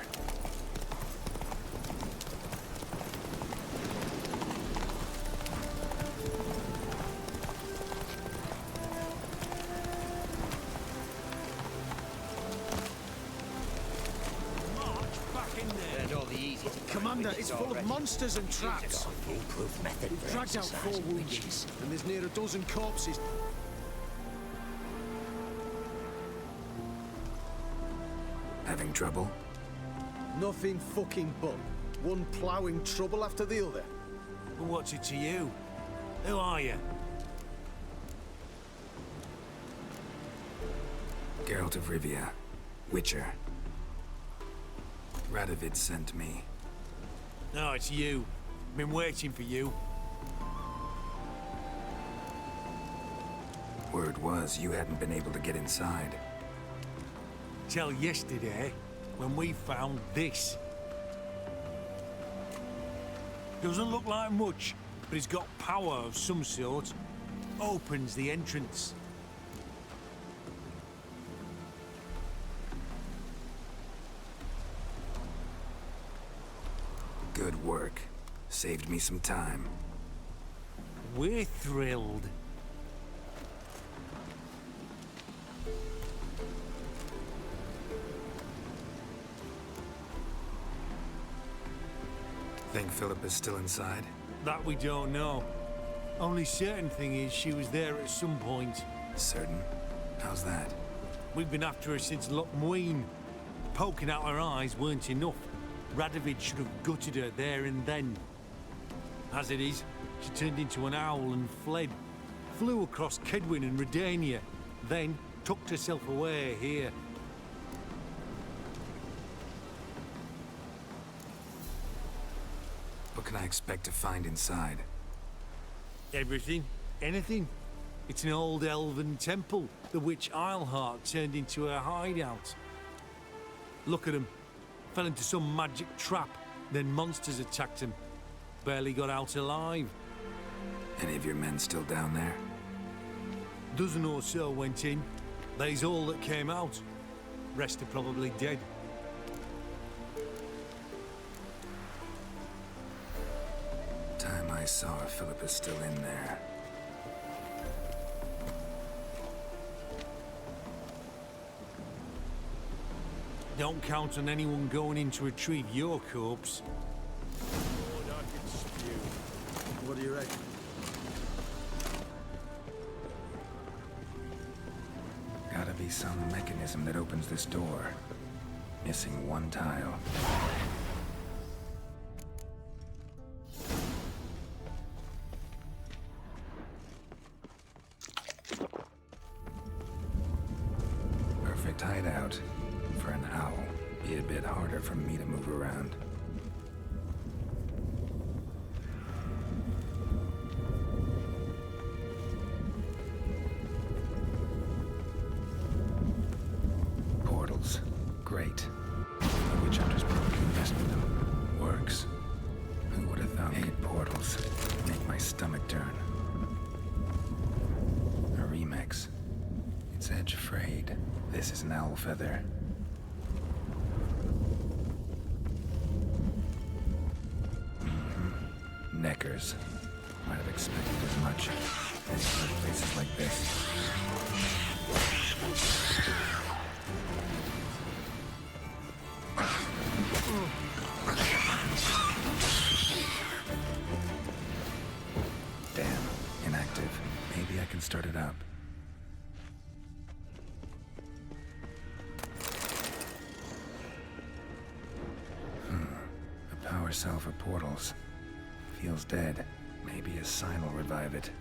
Commander, it's full of monsters and traps. Foolproof method We've for dragged out 4 exercising wounded, witches. and there's near a dozen corpses. Having trouble? Nothing fucking but. One ploughing trouble after the other. Well, what's it to you? Who are you? Geralt of Rivia. Witcher. Radovid sent me. No, it's you. Been waiting for you. Word was you hadn't been able to get inside. Till yesterday, when we found this. Doesn't look like much, but it's got power of some sort. Opens the entrance. Good work. Saved me some time. We're thrilled. Think Philip is still inside? That we don't know. Only certain thing is she was there at some point. Certain? How's that? We've been after her since Loch Muin. Poking out her eyes weren't enough. Radovid should have gutted her there and then. As it is, she turned into an owl and fled. Flew across Kedwin and Redania, then tucked herself away here. What can I expect to find inside? Everything. Anything. It's an old elven temple, the witch Eilhart turned into her hideout. Look at him. Fell into some magic trap, then monsters attacked him. Barely got out alive. Any of your men still down there? Dozen or so went in. They's all that came out. Rest are probably dead. Time I saw her, Philip is still in there. Don't count on anyone going in to retrieve your corpse. What do you reckon? Gotta be some mechanism that opens this door. Missing one tile. Perfect hideout. For an owl. Be a bit harder for me to move around. Portals. Great. The witch hunters probably messed with them. Works. Who would have thought? Hate portals. Make my stomach turn. A remix. It's edge frayed. This is an owl feather. Neckers. Might have expected as much. In places like this. Damn, inactive. Maybe I can start it up. A power cell for portals. Feels dead. Maybe a sign will revive it.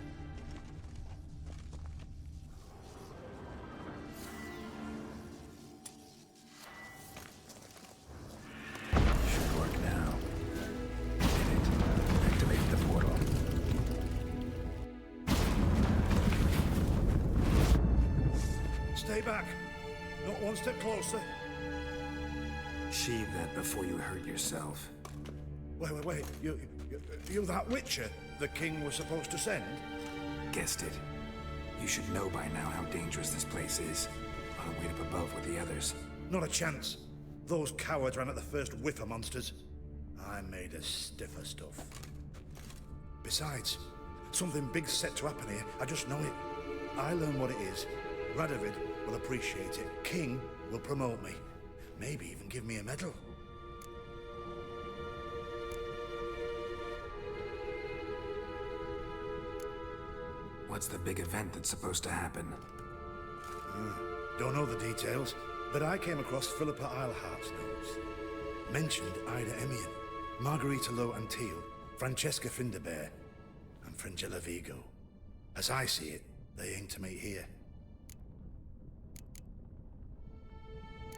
Stay back. Not one step closer. Sheathe that before you hurt yourself. Wait. You that Witcher the king was supposed to send? Guessed it. You should know by now how dangerous this place is. On a weight up above with the others. Not a chance. Those cowards ran at the first whiff of monsters. I'm made of stiffer stuff. Besides, something big's set to happen here. I just know it. I learn what it is. Radovid will appreciate it. King will promote me. Maybe even give me a medal. What's the big event that's supposed to happen? Don't know the details, but I came across Philippa Eilhart's notes. Mentioned Ida Emian, Margarita Low Antil, Francesca Finderbear, and Fringilla Vigo. As I see it, they aim to meet here.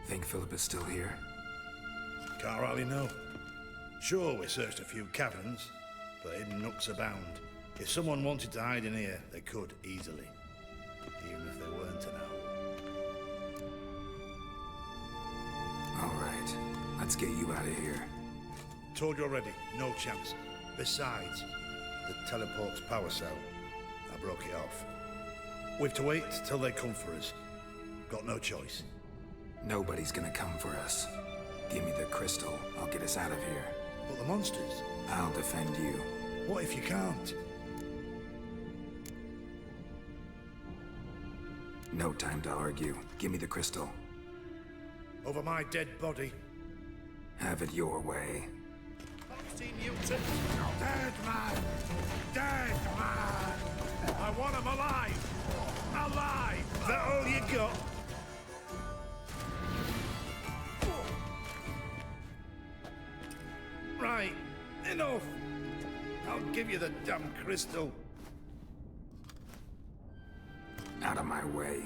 Think Philippa's still here? Can't rightly know. Sure, we searched a few caverns, but hidden nooks abound. If someone wanted to hide in here, they could easily. Even if they weren't to know. All right, let's get you out of here. Told you already, no chance. Besides, the teleport's power cell. I broke it off. We've to wait till they come for us. Got no choice. Nobody's gonna come for us. Give me the crystal, I'll get us out of here. But the monsters? I'll defend you. What if you can't? No time to argue. Give me the crystal. Over my dead body. Have it your way. Foxy mutant! Dead man! Dead man! I want him alive! Alive! Is that all you got? Right, enough! I'll give you the damn crystal. Out of my way.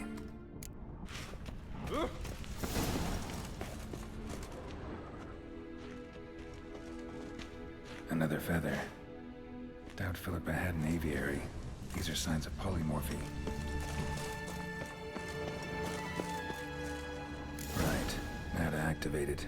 Another feather. Doubt Philippa had an aviary. These are signs of polymorphy. Right, now to activate it.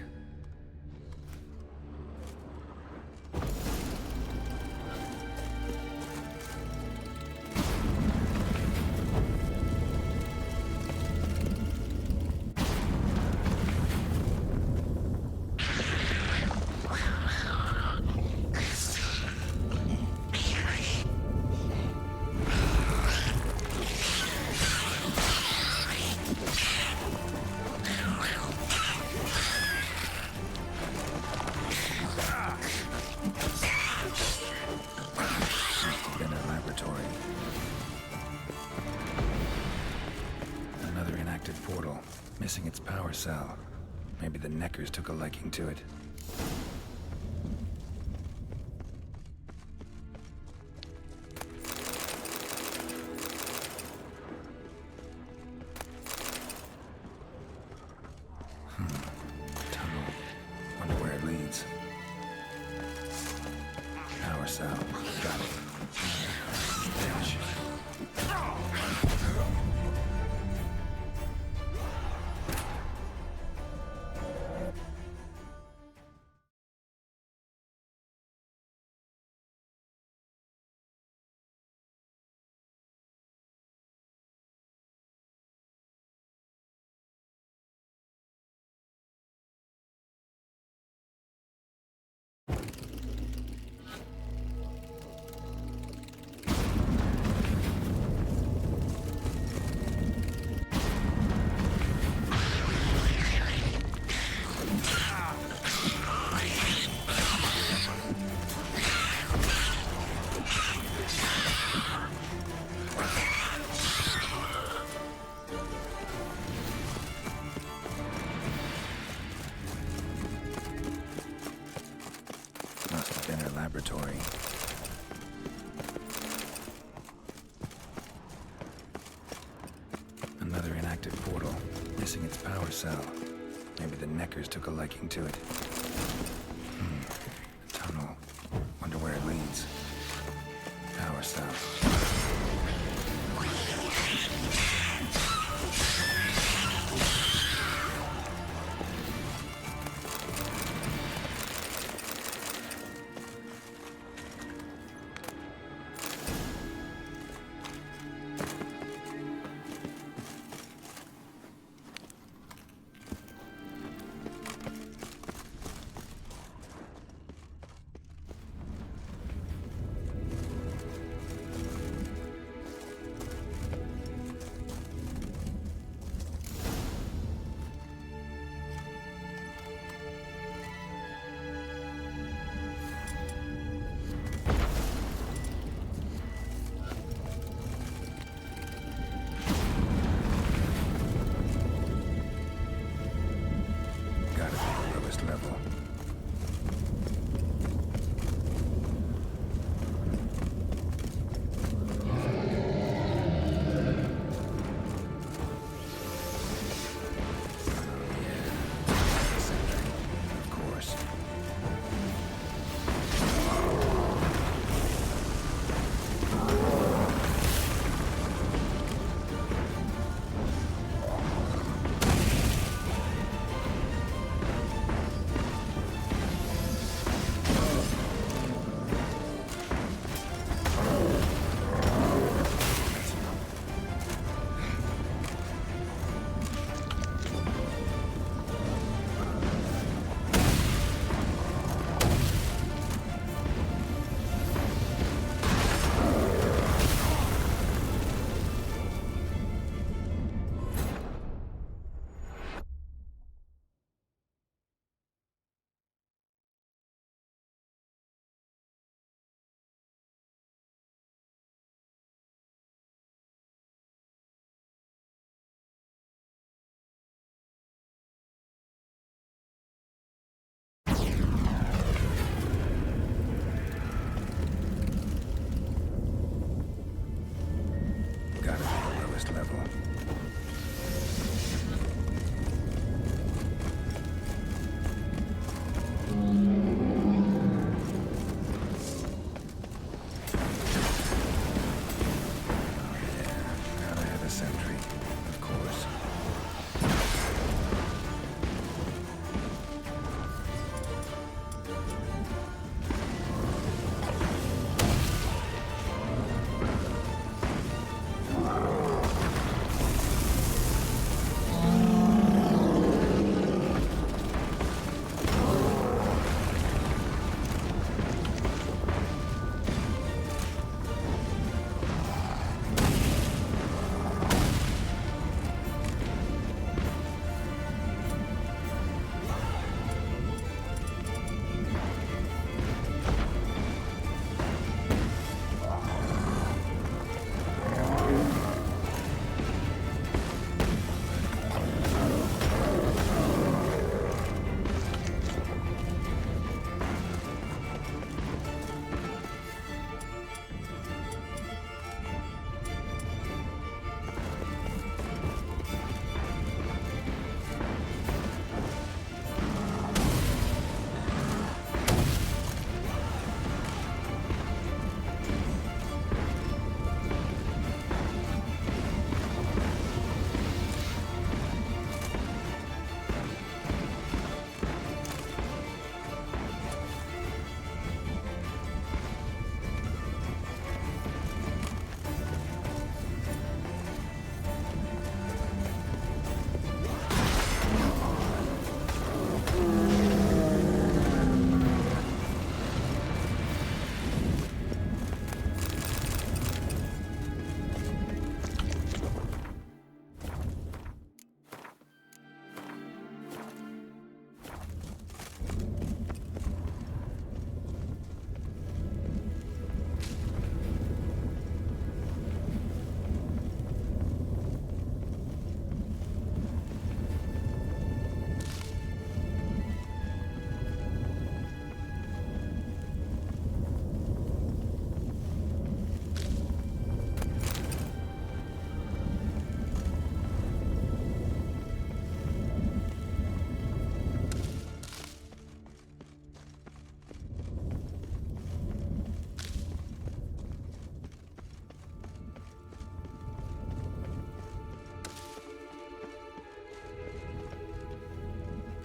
Portal, missing its power cell. Maybe the Neckers took a liking to it. Tunnel. Wonder where it leads. Power cell. Got it. Dash. Laboratory. Another inactive portal, missing its power cell. Maybe the Neckers took a liking to it. Tunnel. Wonder where it leads. Power cell. careful.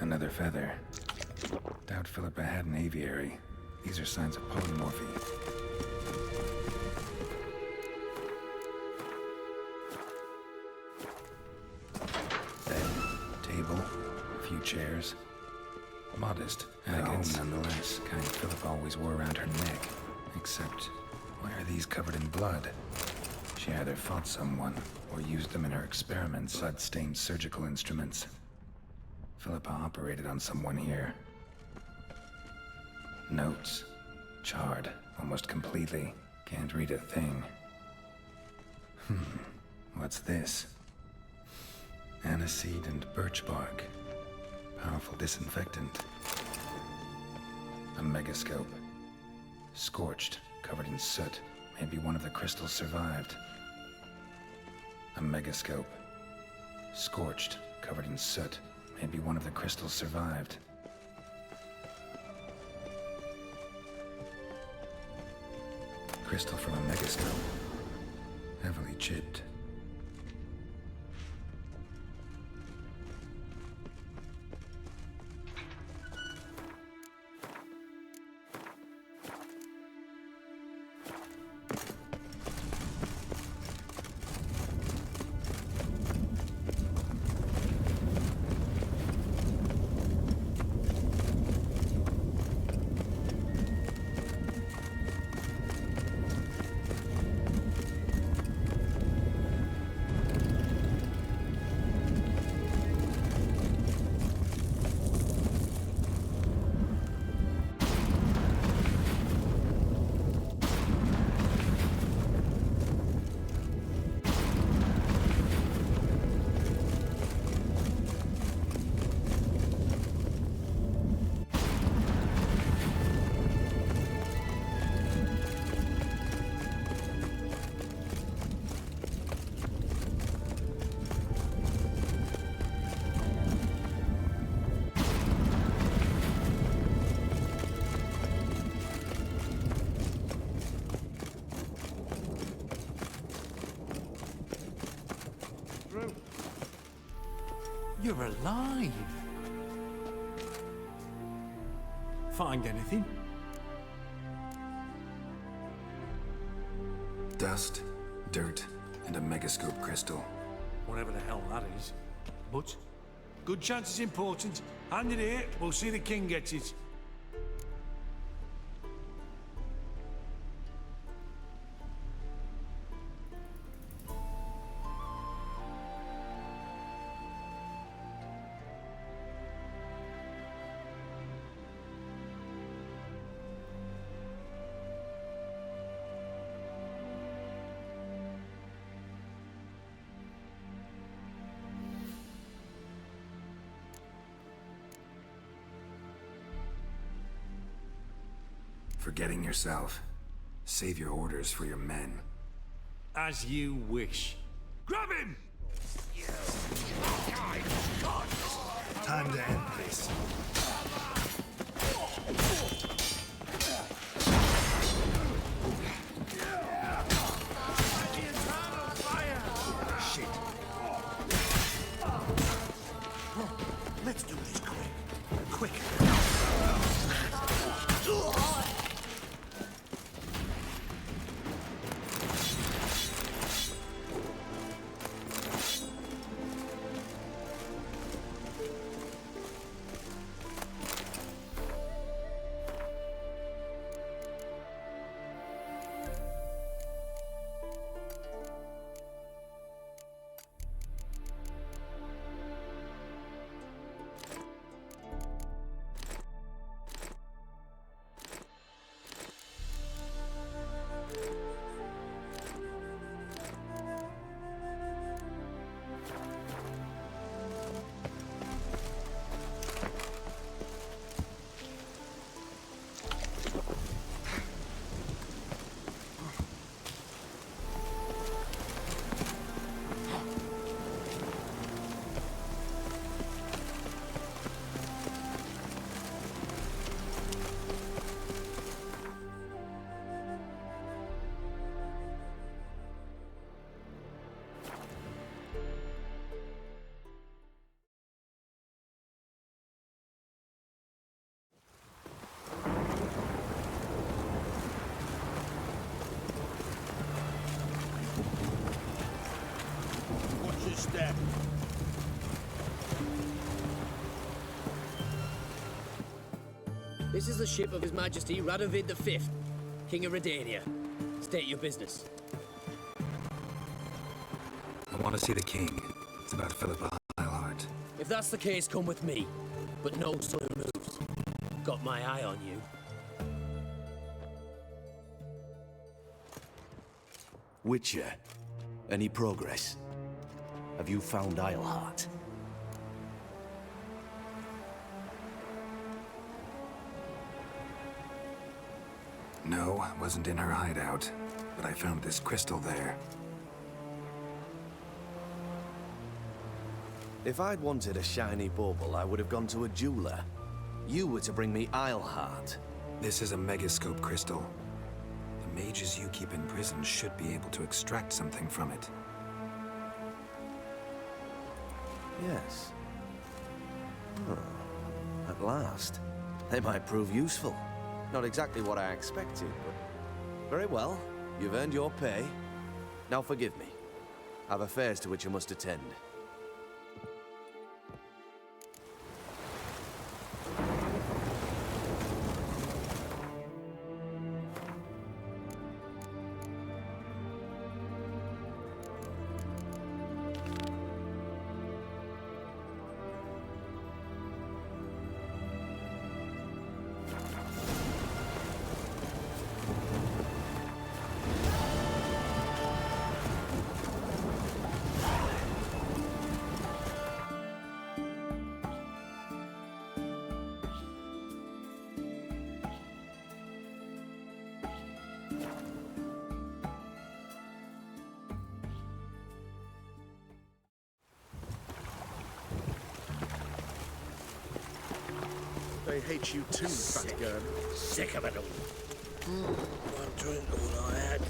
Another feather. Doubt Philippa had an aviary. These are signs of polymorphy. Bed, table, a few chairs. Modest, agates, nonetheless. Kind Philippa always wore around her neck. Except, why are these covered in blood? She either fought someone, or used them in her experiments, blood-stained surgical instruments. Philippa operated on someone here. Notes. Charred, almost completely. Can't read a thing. What's this? Aniseed and birch bark. Powerful disinfectant. A megascope. Scorched, covered in soot. Maybe one of the crystals survived. A megascope. Scorched, covered in soot. Maybe one of the crystals survived. Crystal from a megascope. Heavily chipped. You're alive. Find anything? Dust, dirt, and a megascope crystal. Whatever the hell that is. But, good chance it's important. Hand it here, we'll see the king gets it. Forgetting yourself. Save your orders for your men. As you wish. Grab him! Time to end this. Shit. Let's do this quick. Quick. Step. This is the ship of His Majesty Radovid V, King of Redania. State your business. I want to see the king. It's about Philippa Eilhart. If that's the case, come with me. But no sudden moves. Got my eye on you. Witcher, any progress? Have you found Eilhart? No, wasn't in her hideout. But I found this crystal there. If I'd wanted a shiny bauble, I would have gone to a jeweler. You were to bring me Eilhart. This is a megascope crystal. The mages you keep in prison should be able to extract something from it. Yes. Oh, at last. They might prove useful. Not exactly what I expected, but... Very well. You've earned your pay. Now forgive me. I've affairs to which I must attend. They hate you too, Fatgurn. Sick of it all. One drink all I had.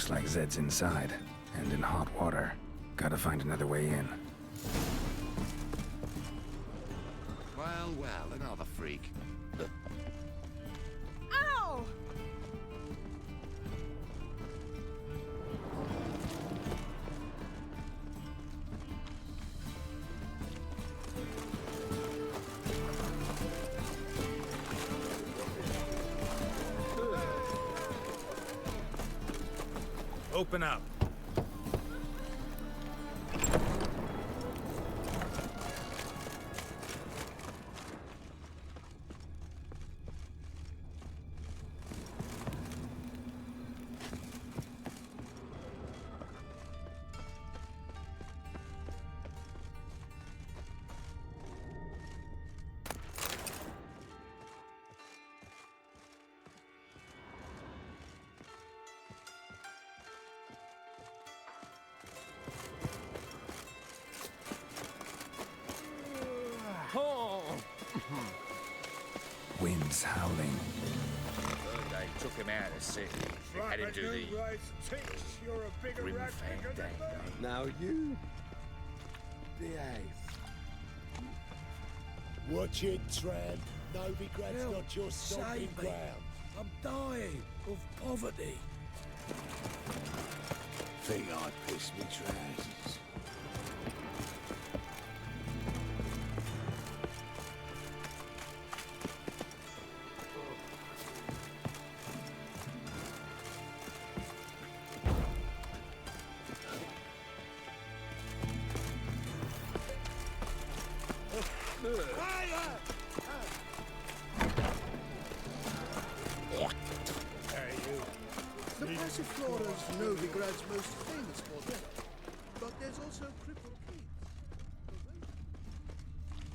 Looks like Zed's inside, and in hot water. Gotta find another way in. Well, well, another freak. Ow! Open up. Wind's howling. They took him out of the city. Had him do the Grim Fandango. Now you behave. Watch it, tramp. Novigrad's not your stomping save me. ground. I'm dying of poverty. Think I pissed me trousers. The Passiflora's Novigrad's most famous model, but there's also Crippled Keats.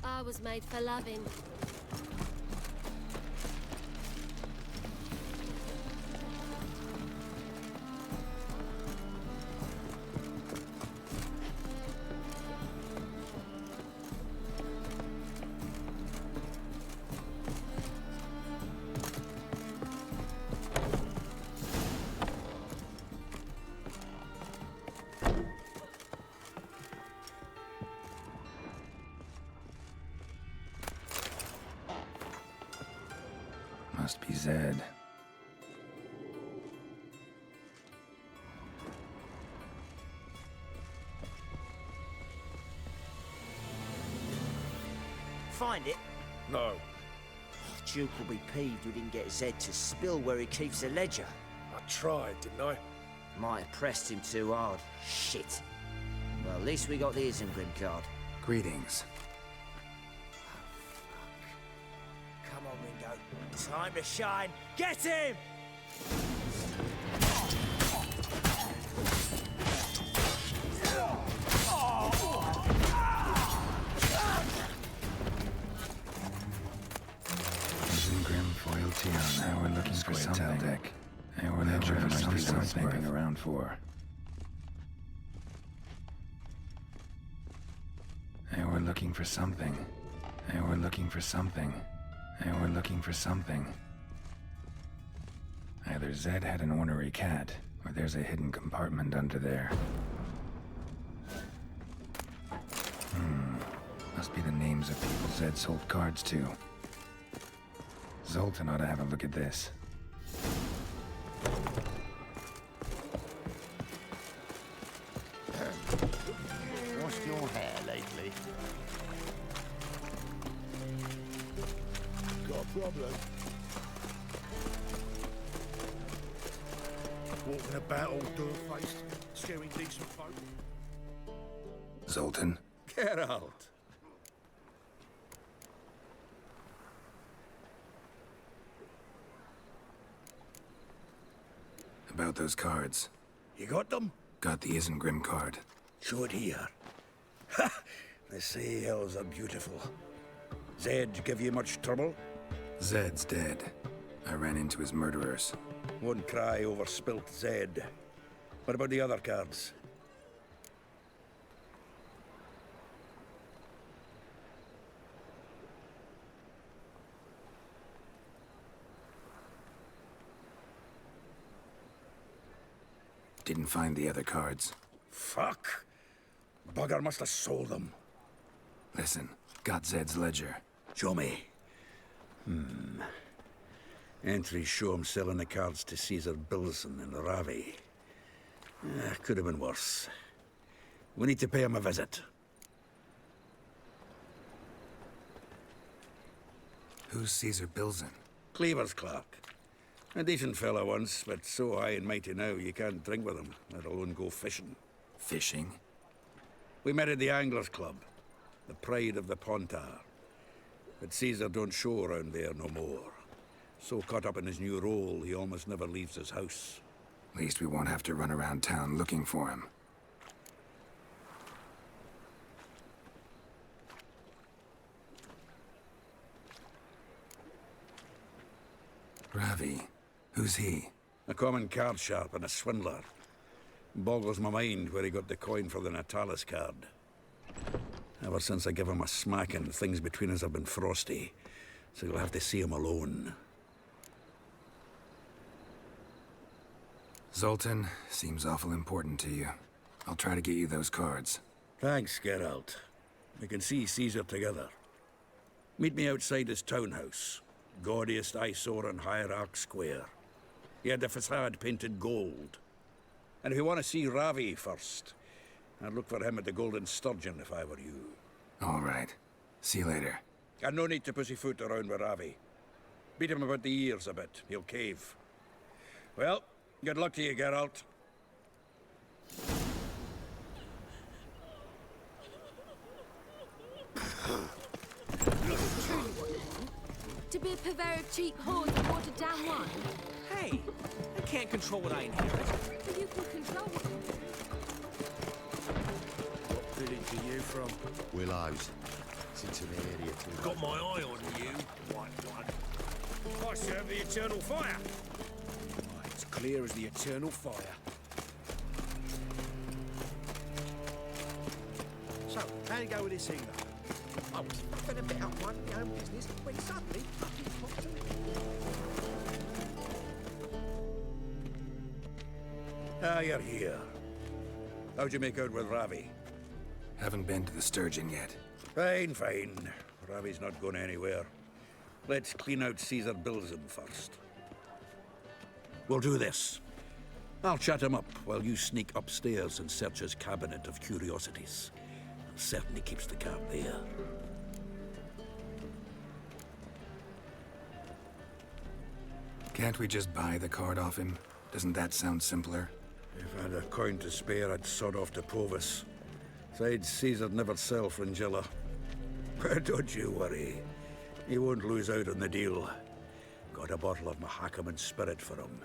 I was made for loving. Must be Zed. Find it? No. Duke will be peeved we didn't get Zed to spill where he keeps the ledger. I tried, didn't I? Might have pressed him too hard. Shit. Well, at least we got the Isengrim card. Greetings. Come on, Ringo. Time to shine. Get him! Isengrim foiled now we're looking for something. Deck. And we're looking for something around for. And we're looking for something. And we're looking for something. And we're looking for something. Either Zed had an ornery cat, or there's a hidden compartment under there. Must be the names of people Zed sold cards to. Zoltan ought to have a look at this. Washed your hair lately? Got a problem? Walking about all door-faced, scaring decent folk. Zoltan? Get out. About those cards. You got them? Got the Isengrim card. Show it here. Ha! They say elves are beautiful. Zed give you much trouble? Zed's dead. I ran into his murderers. One cry over spilt Zed. What about the other cards? Didn't find the other cards. Fuck! Bugger must have sold them. Listen, got Zed's ledger. Show me. Entries show him selling the cards to Caesar Bilson and Ravi. Could have been worse. We need to pay him a visit. Who's Caesar Bilson? Cleaver's clerk. A decent fellow once, but so high and mighty now you can't drink with him, let alone go fishing. Fishing? We met at the Anglers Club, the pride of the Pontar. But Caesar don't show around there no more. So caught up in his new role, he almost never leaves his house. At least we won't have to run around town looking for him. Ravi. Who's he? A common card sharp and a swindler. Boggles my mind where he got the coin for the Natalis card. Ever since I gave him a smacking, things between us have been frosty. So you'll have to see him alone. Zoltan seems awful important to you. I'll try to get you those cards. Thanks, Geralt. We can see Caesar together. Meet me outside his townhouse. Gaudiest eyesore on Hierarch Square. He had the facade painted gold. And if you want to see Ravi first, I'd look for him at the Golden Sturgeon if I were you. All right. See you later. And no need to pussyfoot around with Ravi. Beat him about the ears a bit. He'll cave. Well, good luck to you, Geralt. To be a purveyor of cheap whores and watered down wine? Hey, I can't control what I inherit. But you can control it. What village are you from? Willows. It's an area too. Got my eye on you, white one. I serve the eternal fire. It's clear as the eternal fire. So, how you go with this thing, though? I was fucking a bit up minding my own business when suddenly fucking popped in. Ah, you're here. How'd you make out with Ravi? Haven't been to the Sturgeon yet. Fine, fine. Ravi's not going anywhere. Let's clean out Caesar Bilson first. We'll do this. I'll chat him up while you sneak upstairs and search his cabinet of curiosities. Certainly keeps the card there. Can't we just buy the card off him? Doesn't that sound simpler? If I had a coin to spare, I'd sod off to Provis. Besides, Caesar'd never sell Fringilla. But don't you worry. He won't lose out on the deal. Got a bottle of Mahakaman spirit for him.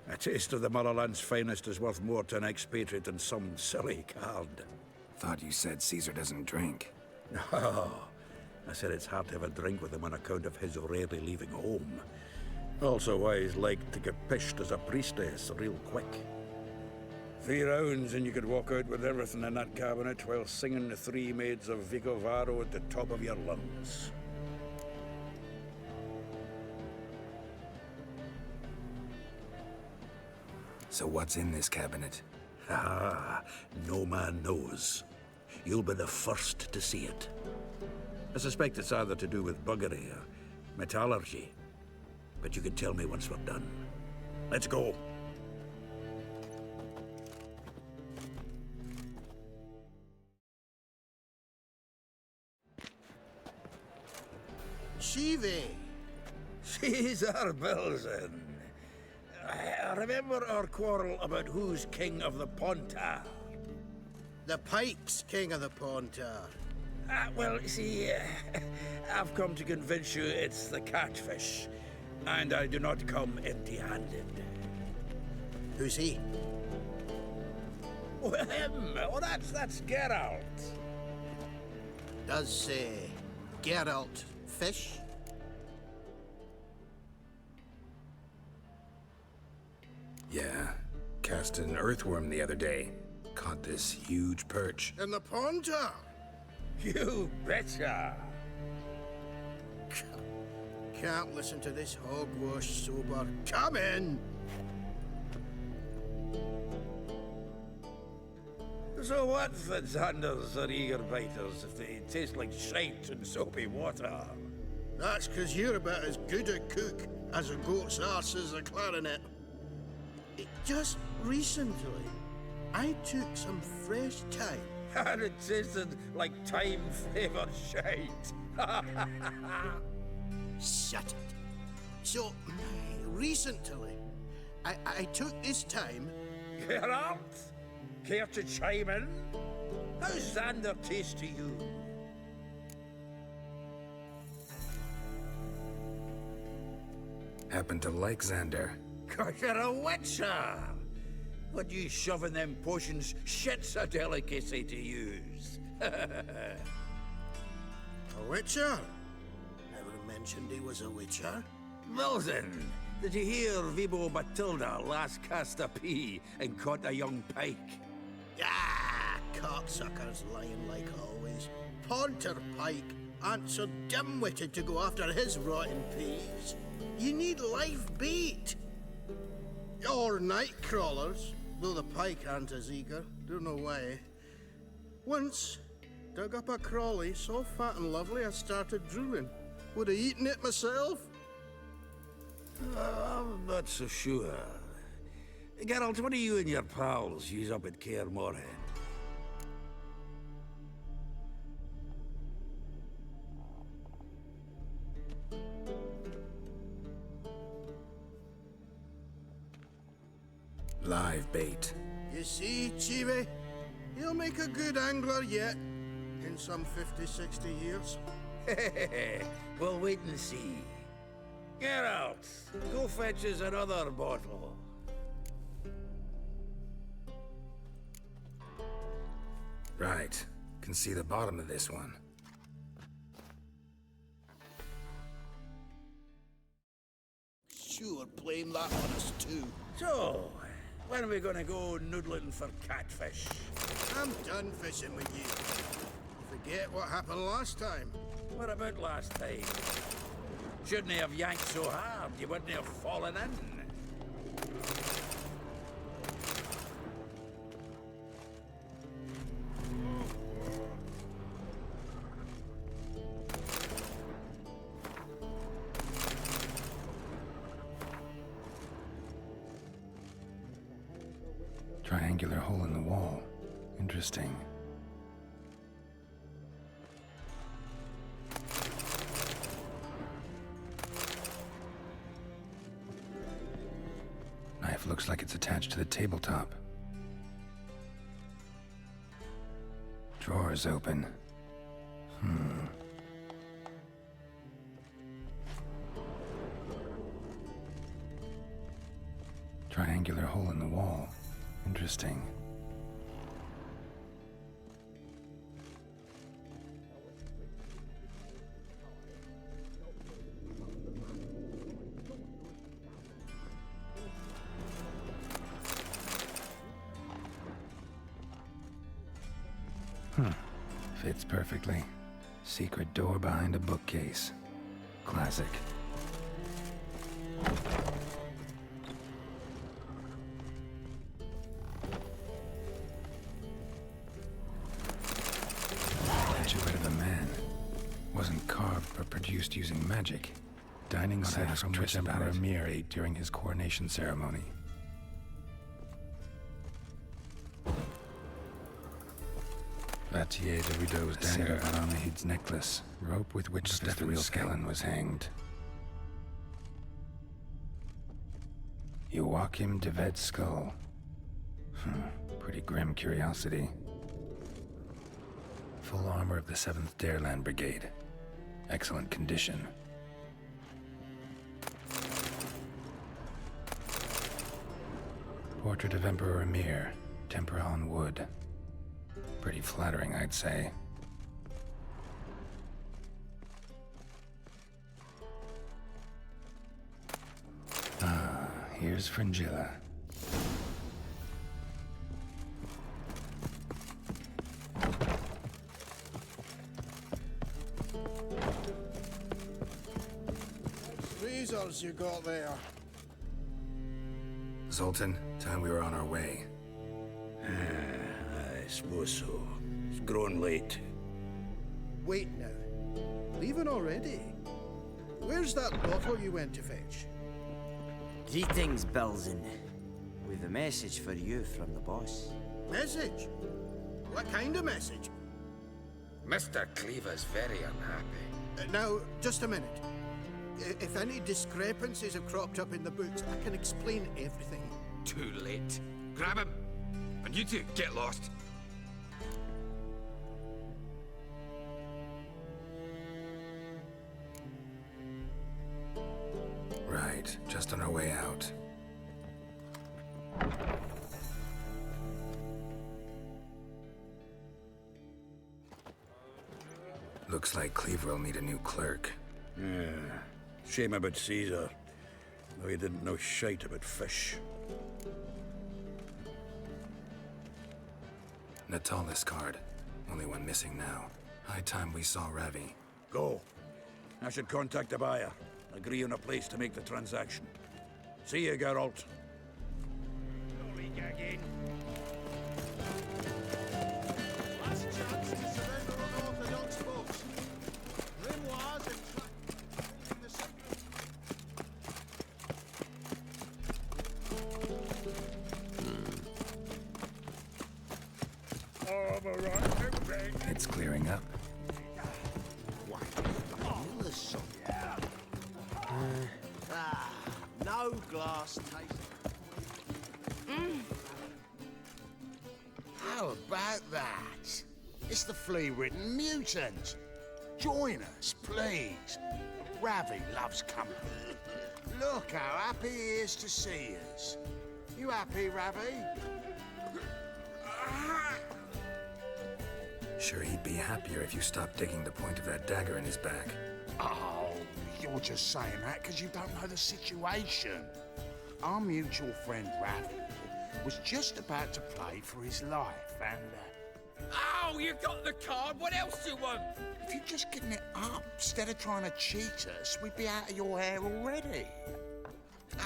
A taste of the motherland's finest is worth more to an expatriate than some silly card. Thought you said Caesar doesn't drink. No. I said it's hard to have a drink with him on account of his rarely leaving home. Also why he's like to get pished as a priestess real quick. 3 rounds and you could walk out with everything in that cabinet while singing the 3 Maids of Vicovaro at the top of your lungs. So what's in this cabinet? Ah, no man knows. You'll be the first to see it. I suspect it's either to do with buggery or metallurgy. But you can tell me once we're done. Let's go. Shivi! Caesar Bilson. I remember our quarrel about who's king of the Pontar. The Pike's king of the Pontar. Well, you see, I've come to convince you it's the catfish. And I do not come empty-handed. Who's he? Well, him. Oh, that's Geralt. Does, Geralt fish? Yeah. Cast an earthworm the other day. Caught this huge perch. In the Pontar? You betcha. Can't listen to this hogwash sober. Come in! So what, Fitzhanders or eager biters, if they taste like shite and soapy water? That's 'cause you're about as good a cook as a goat's arse is a clarinet. Just recently, I took some fresh thyme. And it tasted like time-flavoured shite. Shut it. So, recently, I took this time... Geralt? Care to chime in? How's Xander taste to you? Happen to like Xander. 'Cause you're a witcher! What you shoving them potions shit's a delicacy to use. A witcher? Never mentioned he was a witcher. Well then, did you hear Vibo Batilda last cast a pea and caught a young pike? Ah, cocksuckers lying like always. Ponter Pike aren't so dim-witted to go after his rotten peas. You need live bait. Or night crawlers, though the pike aren't as eager. Don't know why. Once, dug up a crawly so fat and lovely I started drooling. Would have eaten it myself. I'm not so sure. Geralt, what do you and your pals use up at Kaer Morhen? Live bait. You see, Chibi? He'll make a good angler yet. In some 50, 60 years. We'll wait and see. Geralt, go fetch us another bottle. Right. Can see the bottom of this one. Sure, blame that on us too. So, when are we gonna go noodling for catfish? I'm done fishing with you. Forget what happened last time. What about last time? Shouldn't have yanked so hard, you wouldn't have fallen in. Triangular hole in the wall. Interesting. Knife looks like it's attached to the tabletop. Drawer's open. Triangular hole in the wall. Interesting. Fits perfectly. Secret door behind a bookcase. Classic. Statuette of a man. Wasn't carved but produced using magic. Dining set from which Emperor Emhyr ate during his coronation ceremony. Vatier de Rideau's dagger on Anahid's necklace, rope with which Stefan Skellen was hanged. Joachim de Ved's skull. Pretty grim curiosity. Full armor of the 7th Dareland Brigade. Excellent condition. Portrait of Emperor Emhyr, tempera on wood. Pretty flattering, I'd say. Here's Fringilla. Razors you got there. Zoltan, time we were on our way. I suppose so. It's grown late. Wait now. Leaving already? Where's that bottle you went to fetch? Greetings, Belzen. We've a message for you from the boss. Message? What kind of message? Mr. Cleaver's very unhappy. Now, just a minute. If any discrepancies have cropped up in the books, I can explain everything. Too late. Grab him. And you two, get lost. Right, just on our way out. Looks like Cleaver will need a new clerk. Yeah. Shame about Caesar. Though he didn't know shite about fish. Natalis card. Only one missing now. High time we saw Ravi. Go. I should contact the buyer. Agree on a place to make the transaction. See you, Geralt. Last chance to surrender unorthodox folks. Grimoires and in the secret. It's clearing up. No glass taste. How about that? It's the flea-ridden mutant. Join us, please. Ravi loves company. Look how happy he is to see us. You happy, Ravi? Sure, he'd be happier if you stopped digging the point of that dagger in his back. Oh, you're just saying that because you don't know the situation. Our mutual friend Ravi was just about to play for his life, and Oh, you got the card. What else do you want? if you'd just given it up instead of trying to cheat us, we'd be out of your hair already.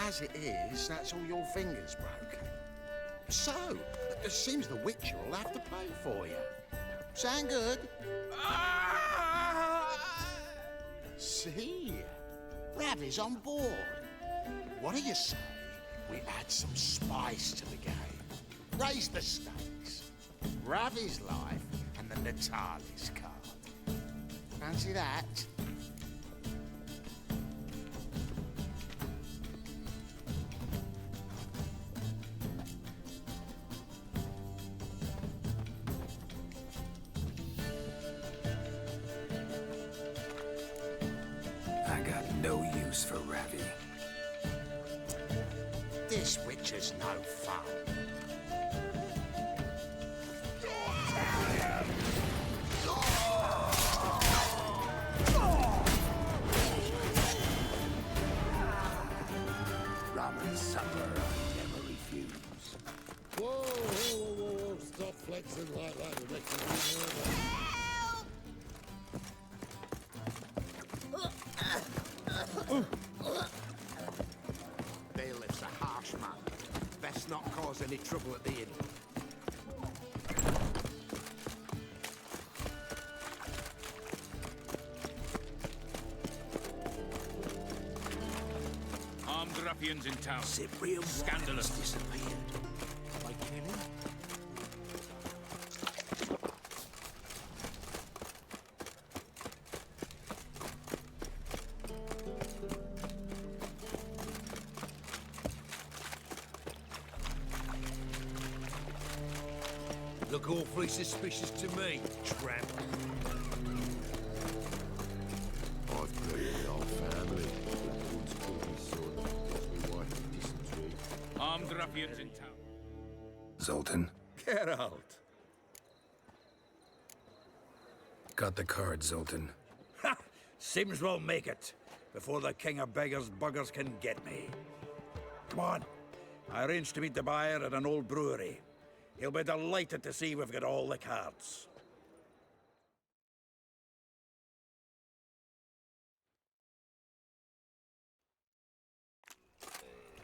As it is, that's all your fingers broken. So, it seems the Witcher will have to pay for you. Sound good? See? Ravi's on board. What do you say we add some spice to the game? Raise the stakes. Ravi's life and the Natalis card. Fancy that? I got no use for Ravi. This Witcher's no fun. Rum and supper, I never refuse. Whoa, whoa, whoa, whoa, whoa. Stop flexing like that. It makes me nervous. Bailiff's a harsh man. Best not cause any trouble at the inn. Armed ruffians in town. Cyprian Scandalous. disappeared. Like killing? Look awfully suspicious to me, tramp. I've played the old family. Once killed his son, lost my wife to dysentery. Armed ruffians in town. Zoltan, Geralt. got the card, Zoltan. Ha! Seems we'll make it before the king of beggars buggers can get me. Come on. I arranged to meet the buyer at an old brewery. He'll be delighted to see we've got all the cards.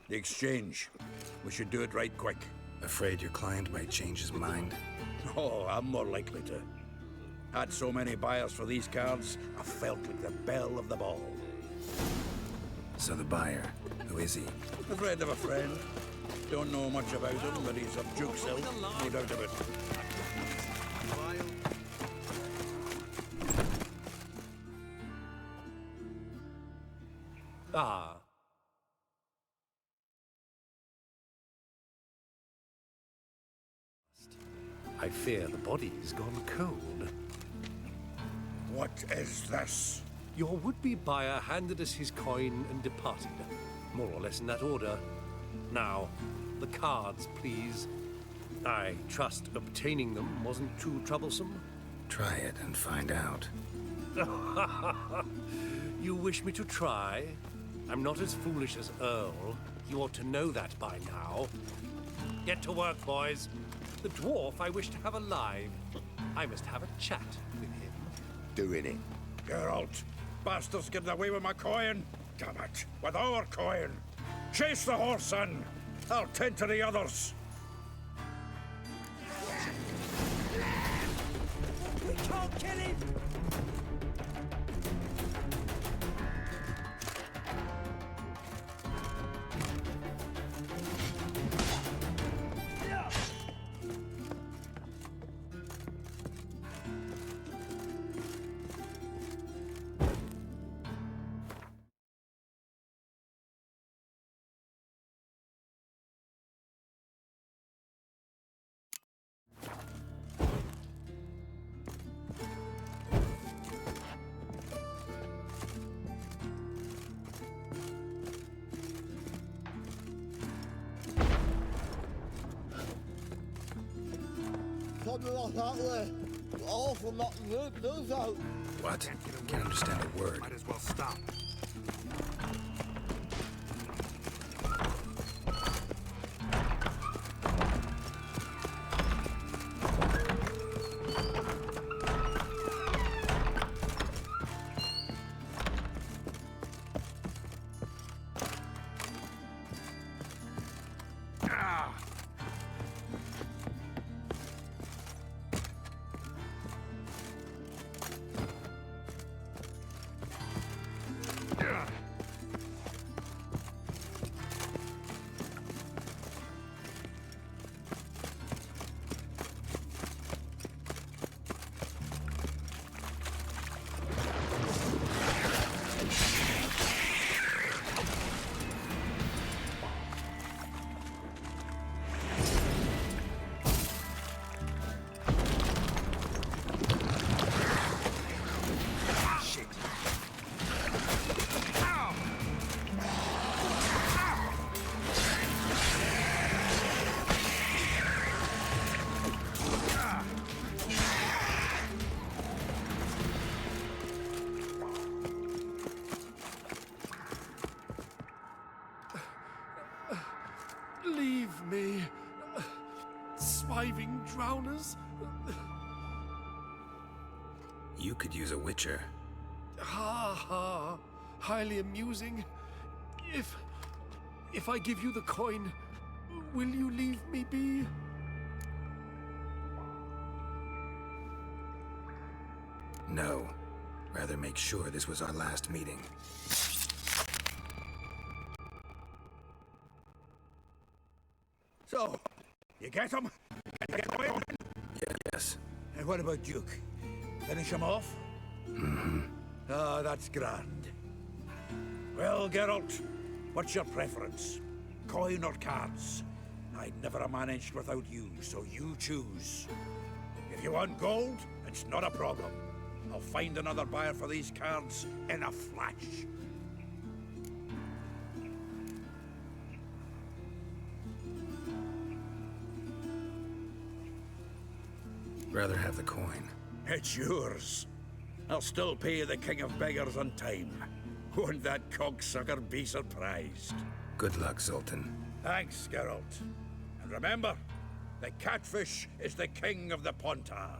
The exchange. We should do it right quick. Afraid your client might change his mind? Oh, I'm more likely to. Had so many buyers for these cards, I felt like the belle of the ball. So the buyer, who is he? A friend of a friend. Don't know much about him, but he's of Duke's ilk, no doubt of it. Ah. I fear the body's gone cold. What is this? Your would-be buyer handed us his coin and departed. More or less in that order. Now, the cards, please. I trust obtaining them wasn't too troublesome. Try it and find out. You wish me to try? I'm not as foolish as Earl. You ought to know that by now. Get to work, boys. The dwarf I wish to have alive. I must have a chat with him. Doing it. Geralt, bastards getting away with my coin. Damn it, with our coin. Chase the horse, son. I'll tend to the others. We can't kill him! Something like that way. Awful not to do so. What? Can't understand a word. Might as well stop. Leave me. Swiving drowners. You could use a witcher. Ha ha. Highly amusing. If I give you the coin, will you leave me be? No. Rather make sure this was our last meeting. So, you get him? Yes. And what about Duke? Finish him off? Mm-hmm. Ah, that's grand. Well, Geralt, what's your preference? Coin or cards? I'd never have managed without you, so you choose. If you want gold, it's not a problem. I'll find another buyer for these cards in a flash. Rather have the coin. It's yours. I'll still pay the King of Beggars on time. Won't that cocksucker be surprised? Good luck, Zoltan. Thanks, Geralt. And remember, the catfish is the king of the Pontar.